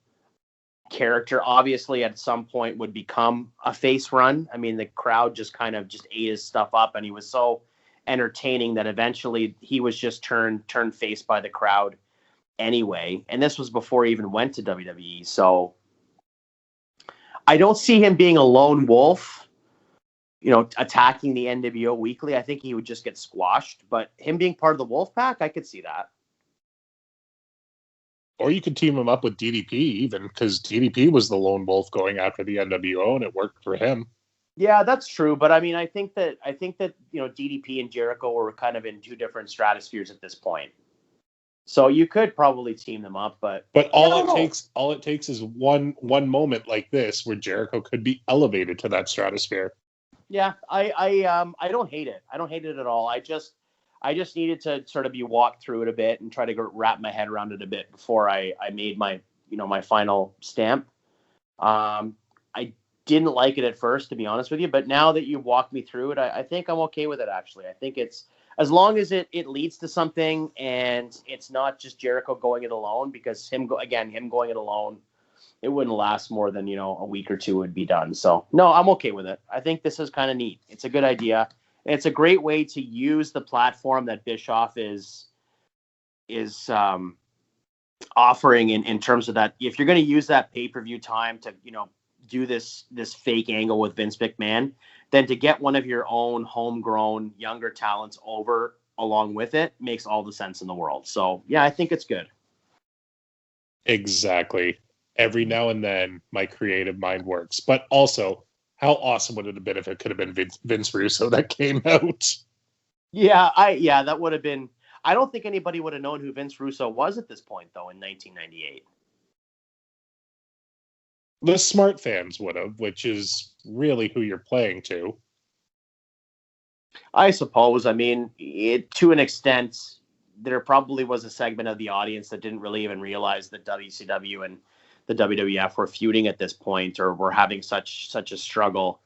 character, obviously at some point would become a face run. I mean, the crowd just kind of just ate his stuff up, and he was so entertaining that eventually he was just turned face by the crowd anyway. And this was before he even went to WWE. So I don't see him being a lone wolf, attacking the NWO weekly. I think he would just get squashed. But him being part of the Wolfpack, I could see that. Or you could team him up with DDP even, because DDP was the lone wolf going after the NWO, and it worked for him. Yeah, that's true. But I mean, I think that DDP and Jericho were kind of in two different stratospheres at this point. So you could probably team them up, but all it takes is one moment like this where Jericho could be elevated to that stratosphere. Yeah, I don't hate it. I don't hate it at all. I just needed to sort of be walked through it a bit and try to wrap my head around it a bit before I made my my final stamp. I didn't like it at first, to be honest with you, but now that you walked me through it, I think I'm okay with it. Actually, I think it's, as long as it leads to something and it's not just Jericho going it alone, because him going it alone, it wouldn't last more than a week or two, would be done. So no, I'm okay with it. I think this is kind of neat. It's a good idea. And it's a great way to use the platform that Bischoff is offering in terms of that. If you're going to use that pay-per-view time to do this fake angle with Vince McMahon, then to get one of your own homegrown younger talents over along with it makes all the sense in the world. So yeah, I think it's good. Exactly. Every now and then my creative mind works, but also, how awesome would it have been if it could have been Vince Russo that came out? Yeah, that would have been. I don't think anybody would have known who Vince Russo was at this point, though, in 1998. The smart fans would have, which is really who you're playing to. I suppose. I mean, to an extent, there probably was a segment of the audience that didn't really even realize that WCW and the WWF were feuding at this point, or were having such a struggle.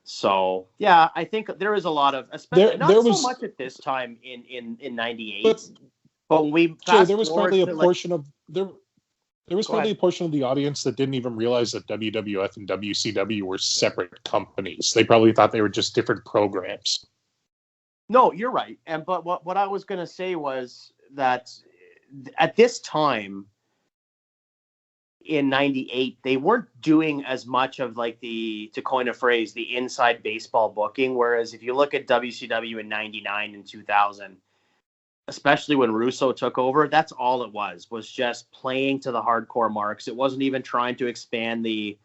So yeah, I think there is a lot of, especially not so much at this time in '98, but when we there was probably a portion of there was probably a portion of the audience that didn't even realize that WWF and WCW were separate companies. They probably thought they were just different programs. No, you're right. But what I was going to say was that at this time in '98, they weren't doing as much of, like, to coin a phrase, the inside baseball booking. Whereas if you look at WCW in '99 and 2000, especially when Russo took over, that's all it was just playing to the hardcore marks. It wasn't even trying to expand the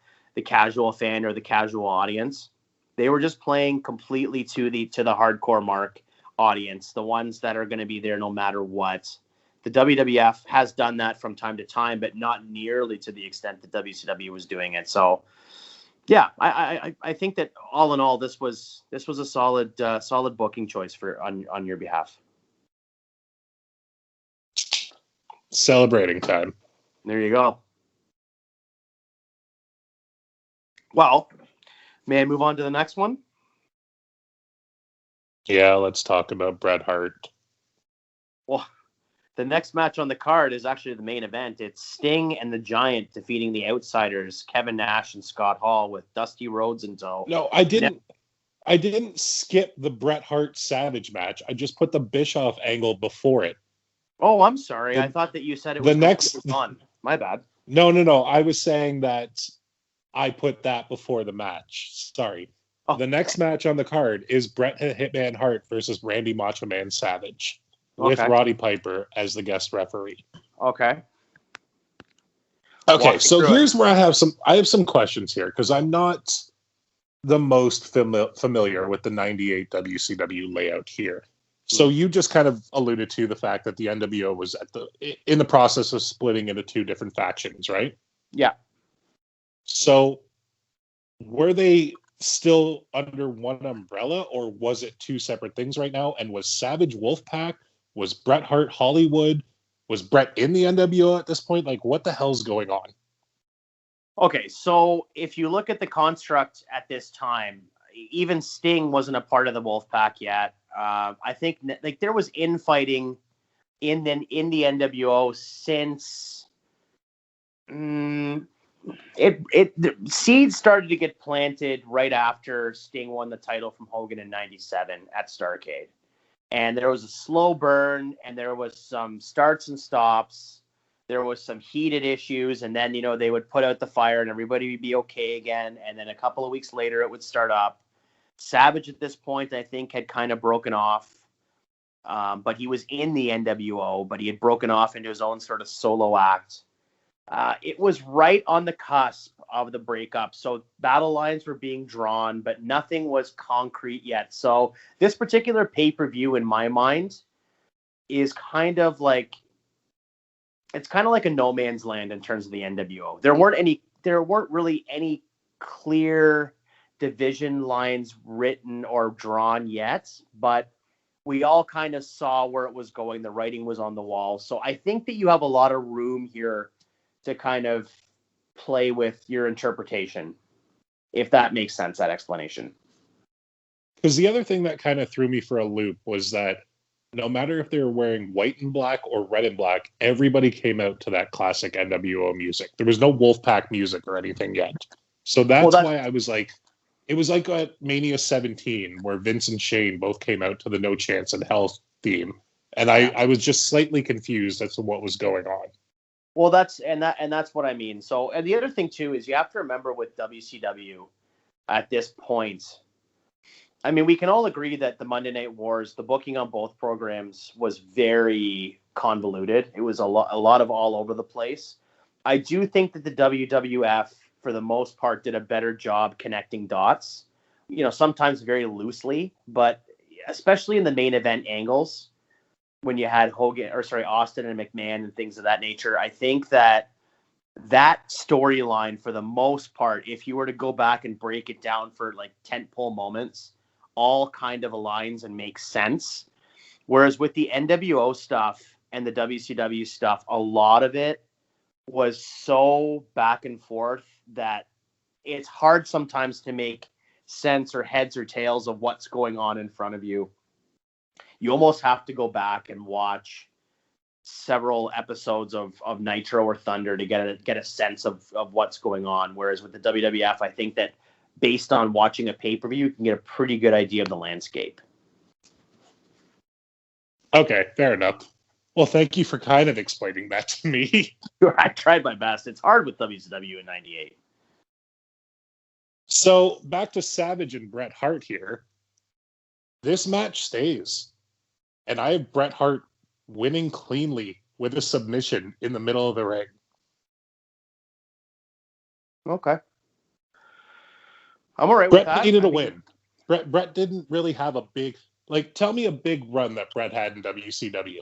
casual fan or the casual audience. They were just playing completely to the hardcore mark audience, the ones that are going to be there no matter what. The WWF has done that from time to time, but not nearly to the extent that WCW was doing it. So, yeah, I think that all in all, this was a solid booking choice on your behalf. Celebrating time. There you go. Well, may I move on to the next one? Yeah, let's talk about Bret Hart. Well, the next match on the card is actually the main event. It's Sting and the Giant defeating the Outsiders, Kevin Nash and Scott Hall, with Dusty Rhodes in tow. No, I didn't skip the Bret Hart Savage match. I just put the Bischoff angle before it. Oh, I'm sorry. I thought that you said it was on. My bad. No. I was saying that I put that before the match. Sorry. Oh. The next match on the card is Bret Hitman Hart versus Randy Macho Man Savage, with Roddy Piper as the guest referee. Okay. Okay, so here's where I have some questions here, because I'm not the most familiar with the '98 WCW layout here. So you just kind of alluded to the fact that the NWO was in the process of splitting into two different factions, right? Yeah. So were they still under one umbrella, or was it two separate things right now? And was Savage Wolfpack, was Bret Hart Hollywood, was Bret in the NWO at this point? Like, what the hell's going on? Okay, so if you look at the construct at this time, even Sting wasn't a part of the Wolfpack yet. I think like there was infighting in the NWO since the seeds started to get planted right after Sting won the title from Hogan in '97 at Starrcade. And there was a slow burn, and there was some starts and stops. There was some heated issues, and then, they would put out the fire and everybody would be okay again. And then a couple of weeks later, it would start up. Savage at this point, I think, had kind of broken off. But he was in the NWO, but he had broken off into his own sort of solo act. It was right on the cusp of the breakup. So battle lines were being drawn, but nothing was concrete yet. So this particular pay-per-view, in my mind, is kind of like a no man's land in terms of the NWO. There weren't really any clear division lines written or drawn yet, but we all kind of saw where it was going. The writing was on the wall. So I think that you have a lot of room here to kind of play with your interpretation, if that makes sense, that explanation. Because the other thing that kind of threw me for a loop was that no matter if they were wearing white and black or red and black, everybody came out to that classic NWO music. There was no Wolfpack music or anything yet. So that's why I was like, it was like at Mania 17 where Vince and Shane both came out to the No Chance in Hell theme. And I was just slightly confused as to what was going on. Well, that's what I mean. So, and the other thing too is you have to remember with WCW at this point. I mean, we can all agree that the Monday Night Wars, the booking on both programs was very convoluted. It was a lot of all over the place. I do think that the WWF, for the most part, did a better job connecting dots. Sometimes very loosely, but especially in the main event angles. When you had Austin and McMahon and things of that nature, I think that storyline, for the most part, if you were to go back and break it down for like tentpole moments, all kind of aligns and makes sense. Whereas with the NWO stuff and the WCW stuff, a lot of it was so back and forth that it's hard sometimes to make sense or heads or tails of what's going on in front of you. You almost have to go back and watch several episodes of Nitro or Thunder to get a sense of what's going on. Whereas with the WWF, I think that based on watching a pay-per-view, you can get a pretty good idea of the landscape. Okay, fair enough. Well, thank you for kind of explaining that to me. I tried my best. It's hard with WCW in '98. So back to Savage and Bret Hart here. This match stays. And I have Bret Hart winning cleanly with a submission in the middle of the ring. Okay. I'm all right with that. Bret needed a win. Bret didn't really have a big... tell me a big run that Bret had in WCW.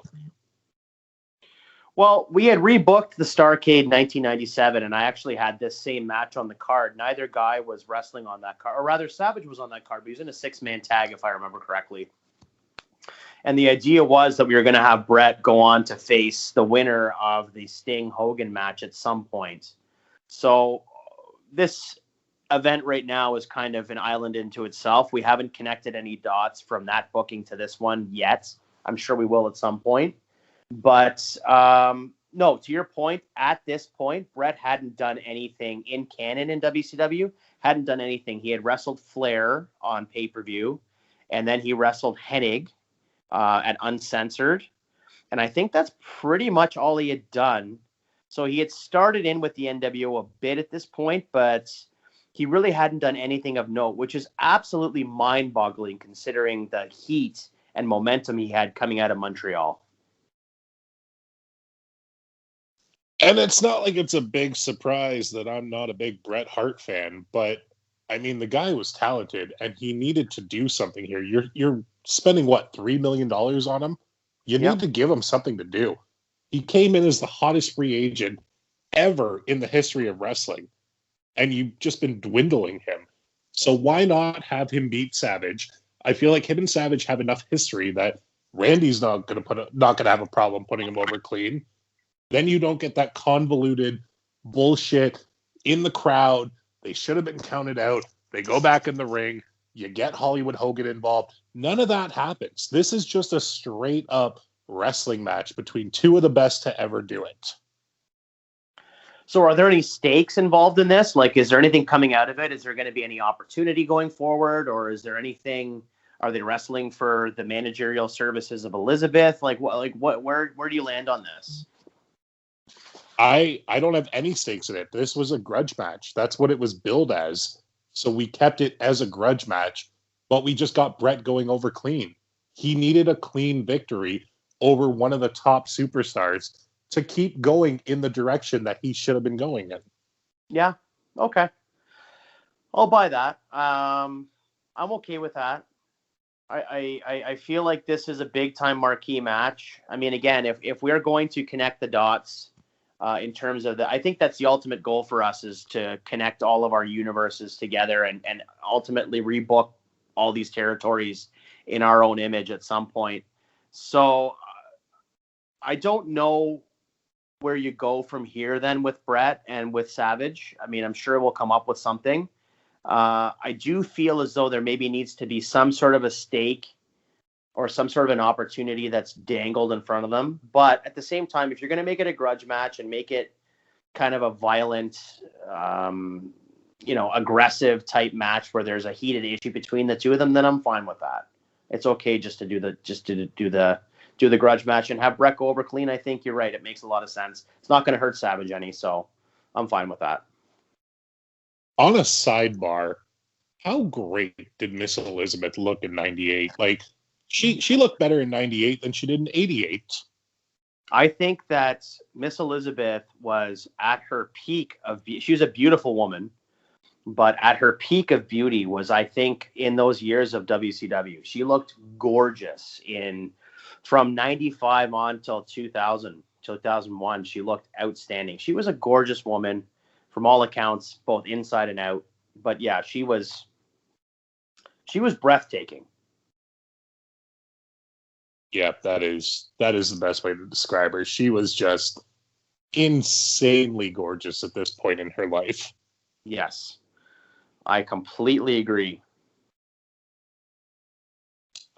Well, we had rebooked the Starrcade 1997, and I actually had this same match on the card. Neither guy was wrestling on that card. Or rather, Savage was on that card, but he was in a 6-man tag, if I remember correctly. And the idea was that we were going to have Bret go on to face the winner of the Sting-Hogan match at some point. So this event right now is kind of an island into itself. We haven't connected any dots from that booking to this one yet. I'm sure we will at some point. But no, to your point, at this point, Bret hadn't done anything in canon in WCW, hadn't done anything. He had wrestled Flair on pay-per-view, and then he wrestled Hennig at Uncensored. And I think that's pretty much all he had done. So he had started in with the NWO a bit at this point, but he really hadn't done anything of note, which is absolutely mind-boggling considering the heat and momentum he had coming out of Montreal. And it's not like it's a big surprise that I'm not a big Bret Hart fan, but I mean, the guy was talented and he needed to do something here. You're spending what, $3 million on him? You need to give him something to do. He came in as the hottest free agent ever in the history of wrestling, and you've just been dwindling him. So why not have him beat Savage? I feel like him and Savage have enough history that Randy's not gonna have a problem putting him over clean. Then you don't get that convoluted bullshit in the crowd. They should have been counted out. They go back in the ring. You get Hollywood Hogan involved. None of that happens. This is just a straight up wrestling match between two of the best to ever do it. So are there any stakes involved in this? Like, is there anything coming out of it? Is there going to be any opportunity going forward? Or is there anything, are they wrestling for the managerial services of Elizabeth? Where do you land on this? I don't have any stakes in it. This was a grudge match. That's what it was billed as. So we kept it as a grudge match, but we just got Brett going over clean. He needed a clean victory over one of the top superstars to keep going in the direction that he should have been going in. Yeah. Okay. I'll buy that. I'm okay with that. I feel like this is a big time marquee match. I mean, again, if we're going to connect the dots in terms of I think that's the ultimate goal for us, is to connect all of our universes together and ultimately rebook all these territories in our own image at some point. So I don't know where you go from here then with Brett and with Savage. I mean, I'm sure we'll come up with something. I do feel as though there maybe needs to be some sort of a stake or some sort of an opportunity that's dangled in front of them. But at the same time, if you're going to make it a grudge match and make it kind of a violent, aggressive type match where there's a heated issue between the two of them, then I'm fine with that. It's okay just to do the grudge match and have Brett go over clean. I think you're right. It makes a lot of sense. It's not going to hurt Savage any, so I'm fine with that. On a sidebar, how great did Miss Elizabeth look in 98? Like, she looked better in 98 than she did in 88. I think that Miss Elizabeth was at her peak of she was a beautiful woman, but at her peak of beauty was, I think, in those years of WCW. She looked gorgeous from 95 on till 2000, 2001. She looked outstanding. She was a gorgeous woman from all accounts, both inside and out. But yeah, she was breathtaking. Yeah, that is the best way to describe her. She was just insanely gorgeous at this point in her life. Yes, I completely agree.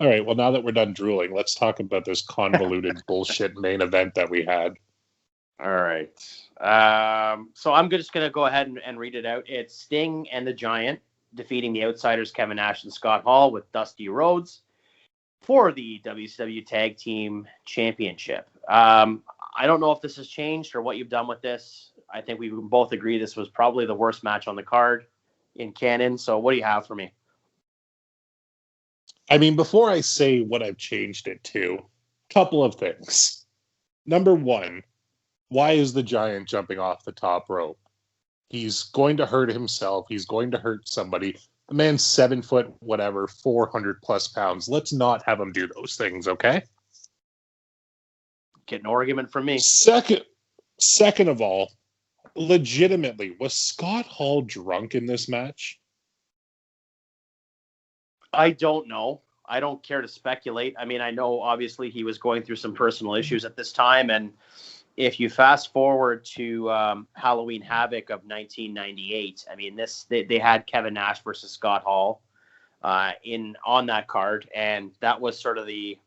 All right, well, now that we're done drooling, let's talk about this convoluted bullshit main event that we had. All right. So I'm just going to go ahead and read it out. It's Sting and the Giant defeating the Outsiders, Kevin Nash and Scott Hall, with Dusty Rhodes for the WCW Tag Team Championship. I don't know if this has changed or what you've done with this. I think we both agree this was probably the worst match on the card in canon. So what do you have for me? I mean, before I say what I've changed it to, couple of things. Number one, why is the Giant jumping off the top rope? He's going to hurt himself. He's going to hurt somebody. The man's 7 foot, whatever, 400 plus pounds. Let's not have him do those things, okay? Get an argument from me. Second of all, legitimately, was Scott Hall drunk in this match? I don't know. I don't care to speculate. I mean, I know obviously he was going through some personal issues at this time, and if you fast forward to Halloween Havoc of 1998, I mean, they had Kevin Nash versus Scott Hall on that card, and that was sort of the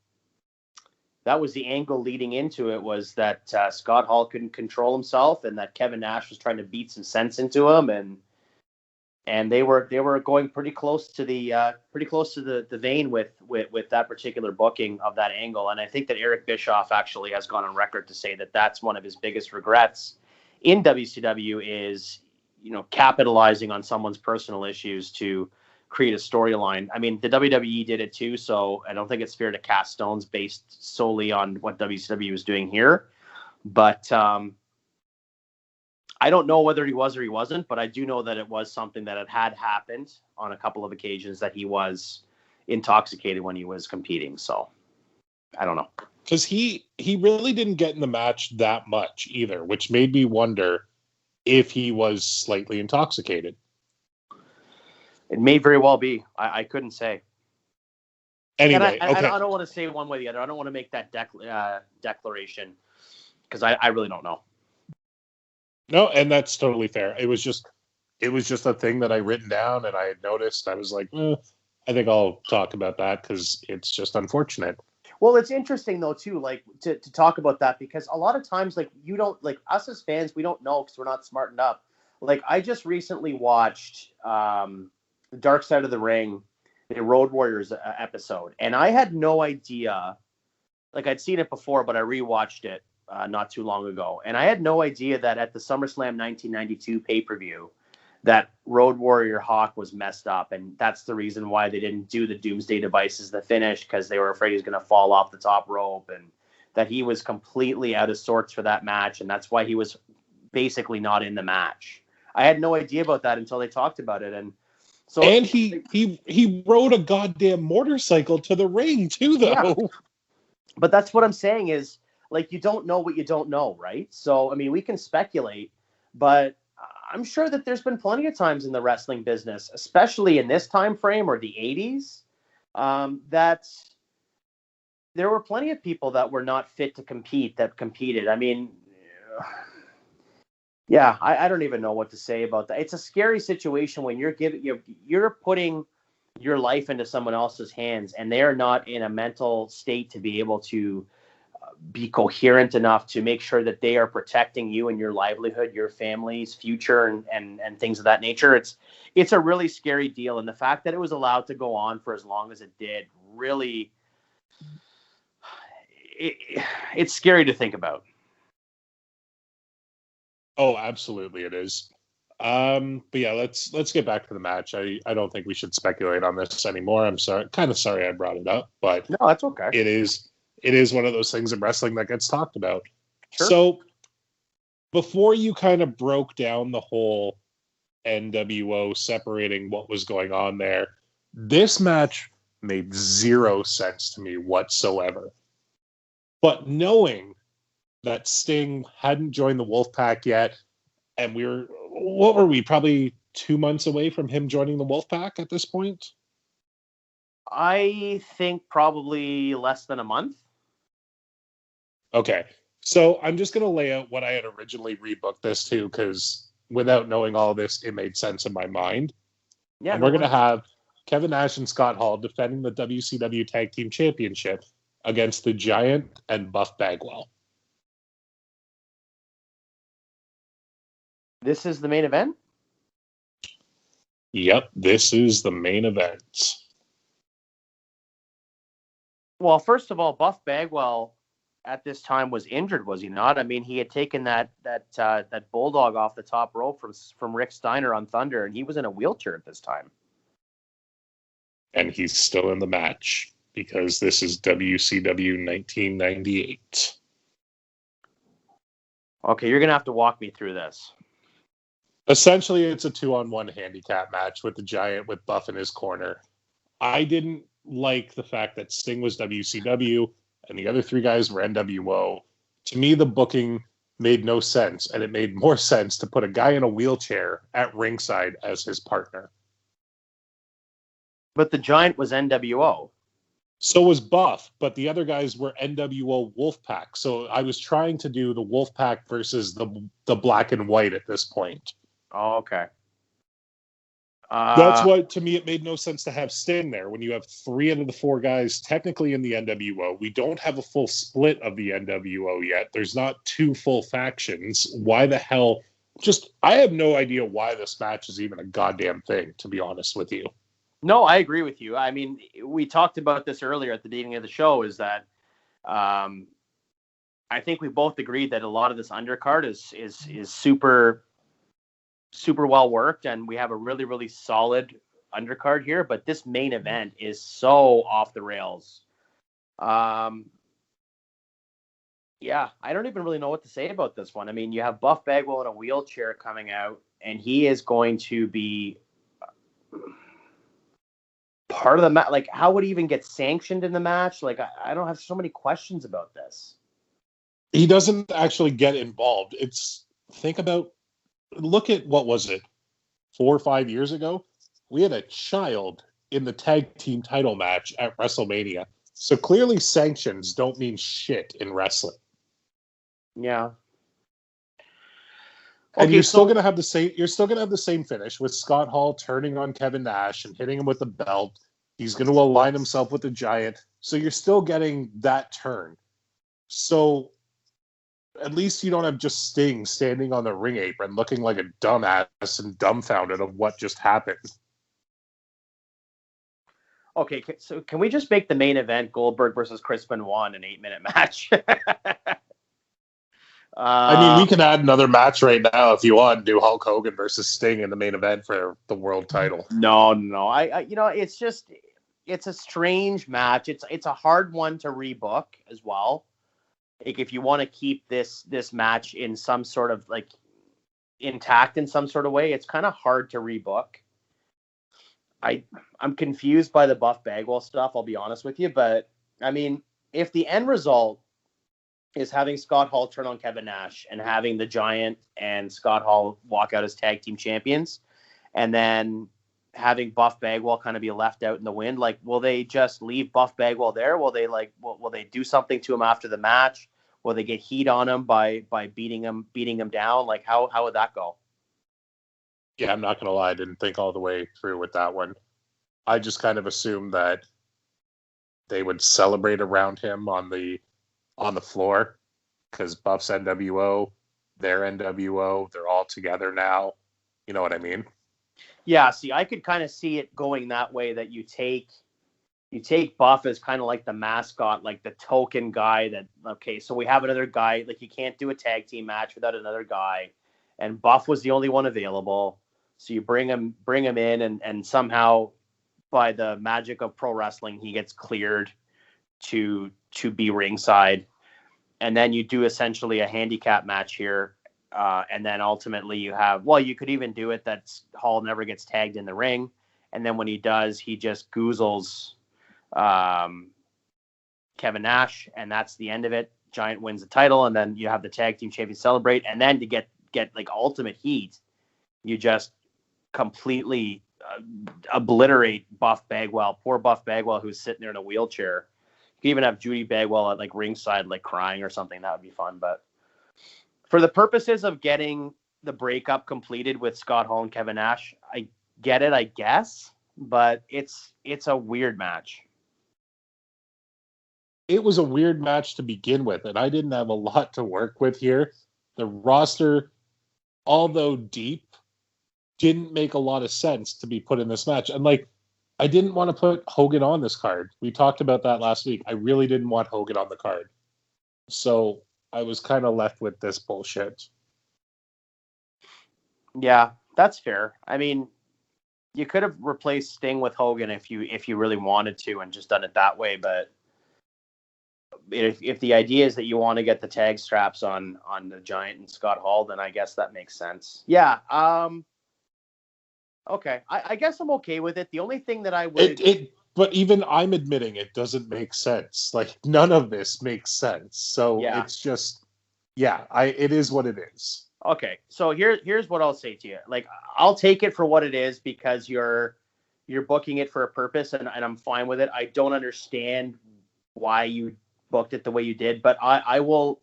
angle leading into it, was that Scott Hall couldn't control himself, and that Kevin Nash was trying to beat some sense into him, and they were going pretty close to the vein with that particular booking of that angle. And I think that Eric Bischoff actually has gone on record to say that that's one of his biggest regrets in WCW is, capitalizing on someone's personal issues to create a storyline. I mean, the WWE did it too, so I don't think it's fair to cast stones based solely on what WCW was doing here. But I don't know whether he was or he wasn't, but I do know that it was something that had happened on a couple of occasions, that he was intoxicated when he was competing. So I don't know. Because he really didn't get in the match that much either, which made me wonder if he was slightly intoxicated. It may very well be. I couldn't say. Anyway, and okay. I don't want to say one way or the other. I don't want to make that declaration because I really don't know. No, and that's totally fair. It was just a thing that I written down and I had noticed. I was like, I think I'll talk about that because it's just unfortunate. Well, it's interesting though too, like to talk about that, because a lot of times, like, you don't, like, us as fans, we don't know because we're not smartened up. Like, I just recently watched the Dark Side of the Ring, the Road Warriors episode, and I had no idea. Like, I'd seen it before, but I rewatched it not too long ago, and I had no idea that at the SummerSlam 1992 pay-per-view, that Road Warrior Hawk was messed up, and that's the reason why they didn't do the Doomsday Devices the finish, because they were afraid he was going to fall off the top rope, and that he was completely out of sorts for that match, and that's why he was basically not in the match. I had no idea about that until they talked about it, and so. And he rode a goddamn motorcycle to the ring too, though. Yeah. But that's what I'm saying is, like, you don't know what you don't know, right? So, I mean, we can speculate, but I'm sure that there's been plenty of times in the wrestling business, especially in this time frame or the 80s, that there were plenty of people that were not fit to compete that competed. I mean, yeah, I don't even know what to say about that. It's a scary situation when you're putting your life into someone else's hands, and they are not in a mental state to be able to be coherent enough to make sure that they are protecting you and your livelihood, your family's future, and things of that nature. It's a really scary deal. And the fact that it was allowed to go on for as long as it did, really, it's scary to think about. Oh, absolutely it is. But yeah, let's get back to the match. I don't think we should speculate on this anymore. I'm kind of sorry I brought it up, but no, that's okay. It is one of those things in wrestling that gets talked about. Sure. So before you kind of broke down the whole NWO separating what was going on there, this match made zero sense to me whatsoever. But knowing that Sting hadn't joined the Wolfpack yet, and what were we, probably 2 months away from him joining the Wolfpack at this point? I think probably less than a month. Okay, so I'm just going to lay out what I had originally rebooked this to, because without knowing all this, it made sense in my mind. Yeah, and we're going to have Kevin Nash and Scott Hall defending the WCW Tag Team Championship against the Giant and Buff Bagwell. This is the main event? Yep, this is the main event. Well, first of all, Buff Bagwell at this time was injured, was he not? I mean, he had taken that bulldog off the top rope from Rick Steiner on Thunder, and he was in a wheelchair at this time. And he's still in the match because this is WCW 1998. Okay, you're going to have to walk me through this. Essentially, it's a 2-on-1 handicap match with the Giant with Buff in his corner. I didn't like the fact that Sting was WCW and the other three guys were NWO. To me, the booking made no sense, and it made more sense to put a guy in a wheelchair at ringside as his partner. But the Giant was NWO. So was Buff, but the other guys were NWO Wolfpack. So I was trying to do the Wolfpack versus the Black and White at this point. Oh, okay. That's why, to me, it made no sense to have Sting there when you have 3 out of the 4 guys technically in the NWO. We don't have a full split of the NWO yet. There's not 2 full factions. Why the hell? I have no idea why this match is even a goddamn thing, to be honest with you. No, I agree with you. I mean, we talked about this earlier at the beginning of the show, is that I think we both agreed that a lot of this undercard is super well worked, and we have a really, really solid undercard here, but this main event is so off the rails. Yeah, I don't even really know what to say about this one. I mean, you have Buff Bagwell in a wheelchair coming out, and he is going to be part of the match. Like, how would he even get sanctioned in the match? Like, I don't have so many questions about this. He doesn't actually get involved. Look at, what was it, 4 or 5 years ago? We had a child in the tag team title match at WrestleMania. So clearly sanctions don't mean shit in wrestling. Yeah. And you're still going to have the same finish with Scott Hall turning on Kevin Nash and hitting him with the belt. He's going to align himself with the Giant. So you're still getting that turn. So at least you don't have just Sting standing on the ring apron looking like a dumbass and dumbfounded of what just happened. Okay, so can we just make the main event Goldberg versus Chris Benoit an 8-minute match? I mean, we can add another match right now if you want. Do Hulk Hogan versus Sting in the main event for the world title. No. I it's a strange match. It's a hard one to rebook as well. Like if you want to keep this match in some sort of like intact in some sort of way, it's kind of hard to rebook. I'm confused by the Buff Bagwell stuff, I'll be honest with you, but I mean, if the end result is having Scott Hall turn on Kevin Nash and having the Giant and Scott Hall walk out as tag team champions, and then having Buff Bagwell kind of be left out in the wind, like, will they just leave Buff Bagwell there? Will they will they do something to him after the match? Will they get heat on him by beating him down? Like, how would that go? Yeah, I'm not going to lie. I didn't think all the way through with that one. I just kind of assumed that they would celebrate around him on the floor because Buff's NWO, their NWO, they're all together now. You know what I mean? Yeah, see, I could kind of see it going that way, that you take Buff as kind of like the mascot, like the token guy that, okay, so we have another guy, like you can't do a tag team match without another guy, and Buff was the only one available. So you bring him in, and somehow by the magic of pro wrestling, he gets cleared to be ringside. And then you do essentially a handicap match here. And then ultimately you could even do it that Hall never gets tagged in the ring. And then when he does, he just goozles Kevin Nash, and that's the end of it. Giant wins the title, and then you have the tag team champions celebrate. And then to get like ultimate heat, you just completely obliterate Buff Bagwell. Poor Buff Bagwell, who's sitting there in a wheelchair. You can even have Judy Bagwell at like ringside, like crying or something. That would be fun. But for the purposes of getting the breakup completed with Scott Hall and Kevin Nash, I get it, I guess, but it's a weird match. It was a weird match to begin with, and I didn't have a lot to work with here. The roster, although deep, didn't make a lot of sense to be put in this match. And like, I didn't want to put Hogan on this card. We talked about that last week. I really didn't want Hogan on the card. So I was kind of left with this bullshit. Yeah, that's fair. I mean, you could have replaced Sting with Hogan if you really wanted to and just done it that way. But if the idea is that you want to get the tag straps on the Giant and Scott Hall, then I guess that makes sense. Yeah. Okay. I guess I'm okay with it. The only thing that I would... But even I'm admitting it doesn't make sense. Like, none of this makes sense. So yeah. It's just, it is what it is. Okay. So here's what I'll say to you. Like, I'll take it for what it is because you're booking it for a purpose, and I'm fine with it. I don't understand why you booked it the way you did, but I will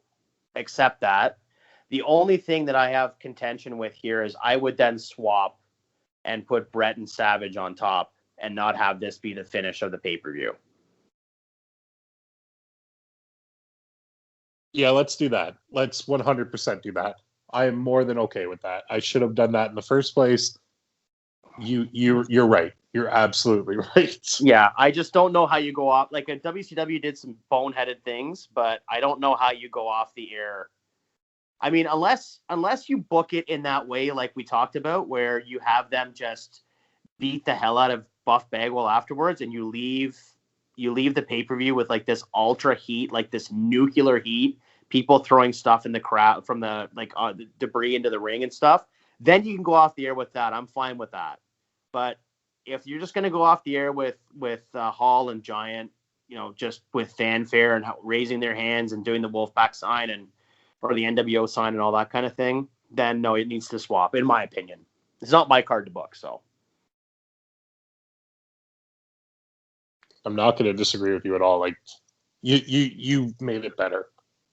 accept that. The only thing that I have contention with here is I would then swap and put Brett and Savage on top and not have this be the finish of the pay-per-view. Yeah, let's do that. Let's 100% do that. I am more than okay with that. I should have done that in the first place. You're right. You're absolutely right. Yeah, I just don't know how you go off. Like, WCW did some boneheaded things, but I don't know how you go off the air. I mean, unless you book it in that way, like we talked about, where you have them just beat the hell out of Buff Bagwell afterwards, and you leave the pay-per-view with like this ultra heat, like this nuclear heat, people throwing stuff in the crowd from the the debris into the ring and stuff. Then you can go off the air with that. I'm fine with that. But if you're just going to go off the air with Hall and Giant, just with fanfare and raising their hands and doing the Wolfpack sign or the NWO sign and all that kind of thing, then no, it needs to swap, in my opinion. It's not my card to book, so. I'm not going to disagree with you at all. Like, you made it better,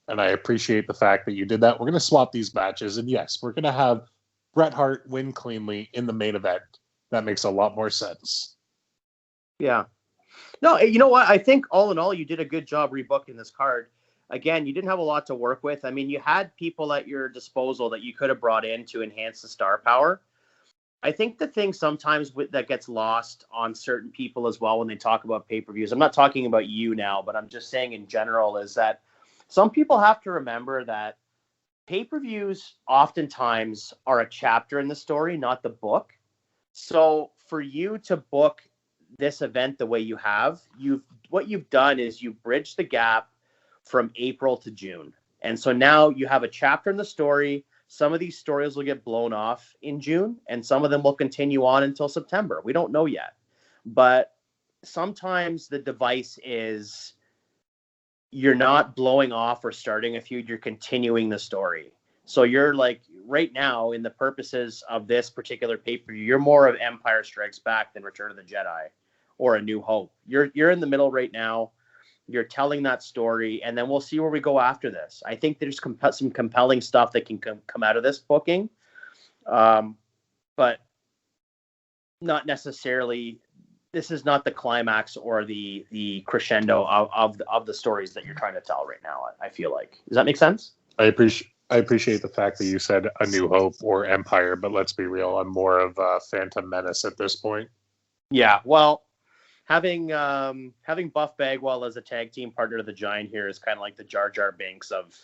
and I appreciate the fact that you did that. We're going to swap these matches, and yes, we're going to have Bret Hart win cleanly in the main event. That makes a lot more sense. Yeah. No, you know what? I think all in all, you did a good job rebooking this card. Again, you didn't have a lot to work with. I mean, you had people at your disposal that you could have brought in to enhance the star power. I think the thing sometimes that gets lost on certain people as well when they talk about pay-per-views, I'm not talking about you now, but I'm just saying in general, is that some people have to remember that pay-per-views oftentimes are a chapter in the story, not the book. So for you to book this event the way you have, what you've done is you've bridged the gap from April to June. And so now you have a chapter in the story. Some of these stories will get blown off in June, and some of them will continue on until September. We don't know yet. But sometimes the device is you're not blowing off or starting a feud, you're continuing the story. So you're like, right now, in the purposes of this particular pay-per-view, you're more of Empire Strikes Back than Return of the Jedi or A New Hope. You're in the middle right now. You're telling that story, and then we'll see where we go after this. I think there's some compelling stuff that can come out of this booking, but not necessarily. This is not the climax or the crescendo of the stories that you're trying to tell right now. I feel like. Does that make sense? I appreciate the fact that you said A New Hope or Empire, but let's be real, I'm more of Phantom Menace at this point. Yeah, well, having Buff Bagwell as a tag team partner to the Giant here is kind of like the Jar Jar Binks of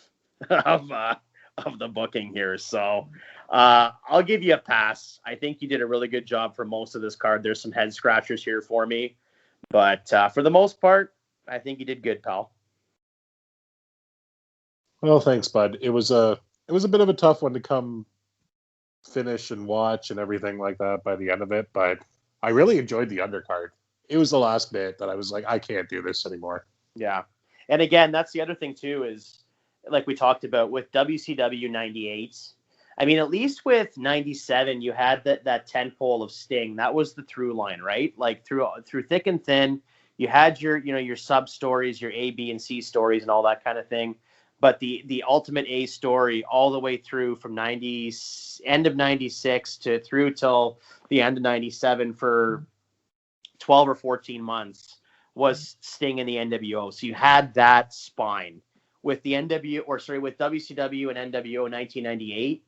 the booking here. So I'll give you a pass. I think you did a really good job for most of this card. There's some head scratchers here for me, but for the most part, I think you did good, pal. Well, thanks, bud. It was a bit of a tough one to come finish and watch and everything like that by the end of it, but I really enjoyed the undercard. It was the last bit that I was like, I can't do this anymore. Yeah. And again, that's the other thing too, is like we talked about with WCW 98. I mean, at least with 97, you had that 10 pole of Sting. That was the through line, right? Like through thick and thin, you had your sub stories, your A, B, and C stories and all that kind of thing. But the ultimate A story all the way through from end of 96 to through till the end of 97 for 12 or 14 months was Sting in the NWO. So you had that spine with the with WCW and NWO in 1998.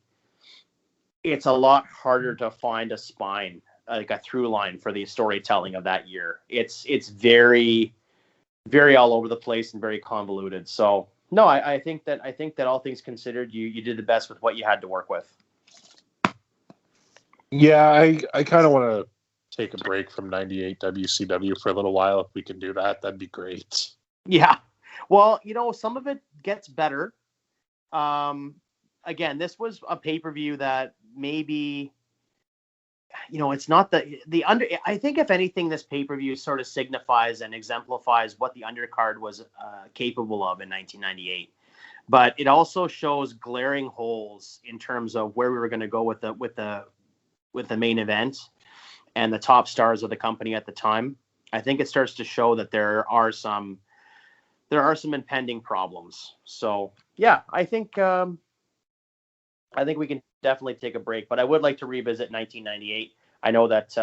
It's a lot harder to find a spine, like a through line for the storytelling of that year. It's very, very all over the place and very convoluted. So no, I think that all things considered, you did the best with what you had to work with. Yeah, I kind of want to take a break from 98 WCW for a little while. If we can do that, that'd be great. Yeah. Well, some of it gets better. Again, this was a pay-per-view that maybe, it's not I think if anything, this pay-per-view sort of signifies and exemplifies what the undercard was capable of in 1998. But it also shows glaring holes in terms of where we were going to go with the main event and the top stars of the company at the time. I think it starts to show that there are some impending problems. So yeah, I think we can definitely take a break, but I would like to revisit 1998. I know that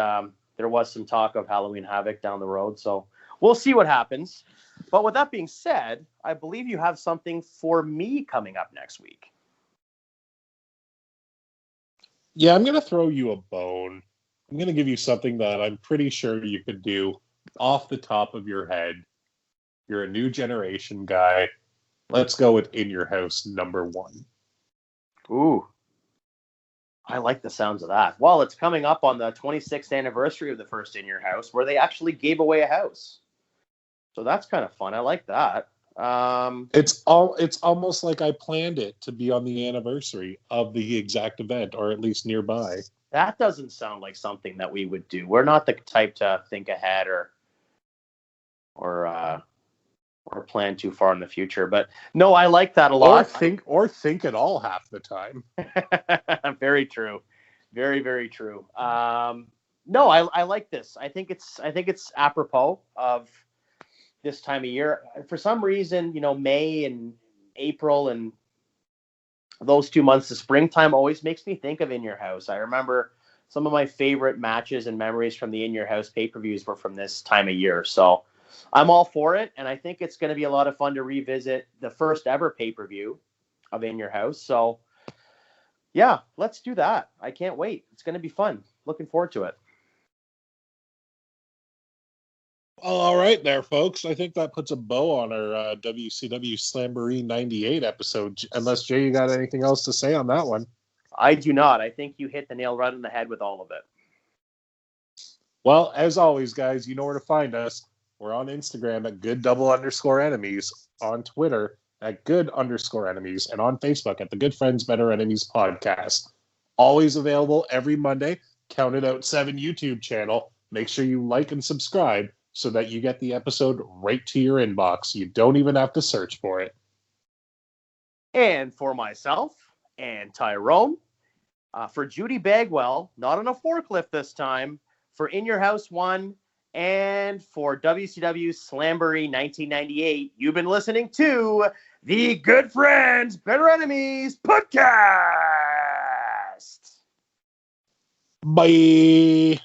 there was some talk of Halloween Havoc down the road, so we'll see what happens. But with that being said, I believe you have something for me coming up next week. Yeah, I'm going to throw you a bone. I'm going to give you something that I'm pretty sure you could do off the top of your head. You're a new generation guy. Let's go with In Your House #1. Ooh. I like the sounds of that. Well, it's coming up on the 26th anniversary of the first In Your House, where they actually gave away a house. So that's kind of fun. I like that. It's almost like I planned it to be on the anniversary of the exact event, or at least nearby. That doesn't sound like something that we would do. We're not the type to think ahead or plan too far in the future. But no, I like that a lot. Or think at all half the time. Very true. Very, very true. No, I like this. I think it's apropos of this time of year. For some reason, May and April and those 2 months of springtime always makes me think of In Your House. I remember some of my favorite matches and memories from the In Your House pay-per-views were from this time of year. So I'm all for it, and I think it's going to be a lot of fun to revisit the first ever pay-per-view of In Your House. So, yeah, let's do that. I can't wait. It's going to be fun. Looking forward to it. All right there, folks. I think that puts a bow on our WCW Slamboree 98 episode. Unless, Jay, you got anything else to say on that one? I do not. I think you hit the nail right on the head with all of it. Well, as always, guys, you know where to find us. We're on Instagram at good_enemies, on Twitter at good_enemies, and on Facebook at the Good Friends Better Enemies podcast. Always available every Monday. Counted Out 7 YouTube channel. Make sure you like and subscribe so that you get the episode right to your inbox. You don't even have to search for it. And for myself and Tyrone, for Judy Bagwell, not on a forklift this time, for In Your House 1, and for WCW Slamboree 1998, you've been listening to the Good Friends, Better Enemies podcast. Bye.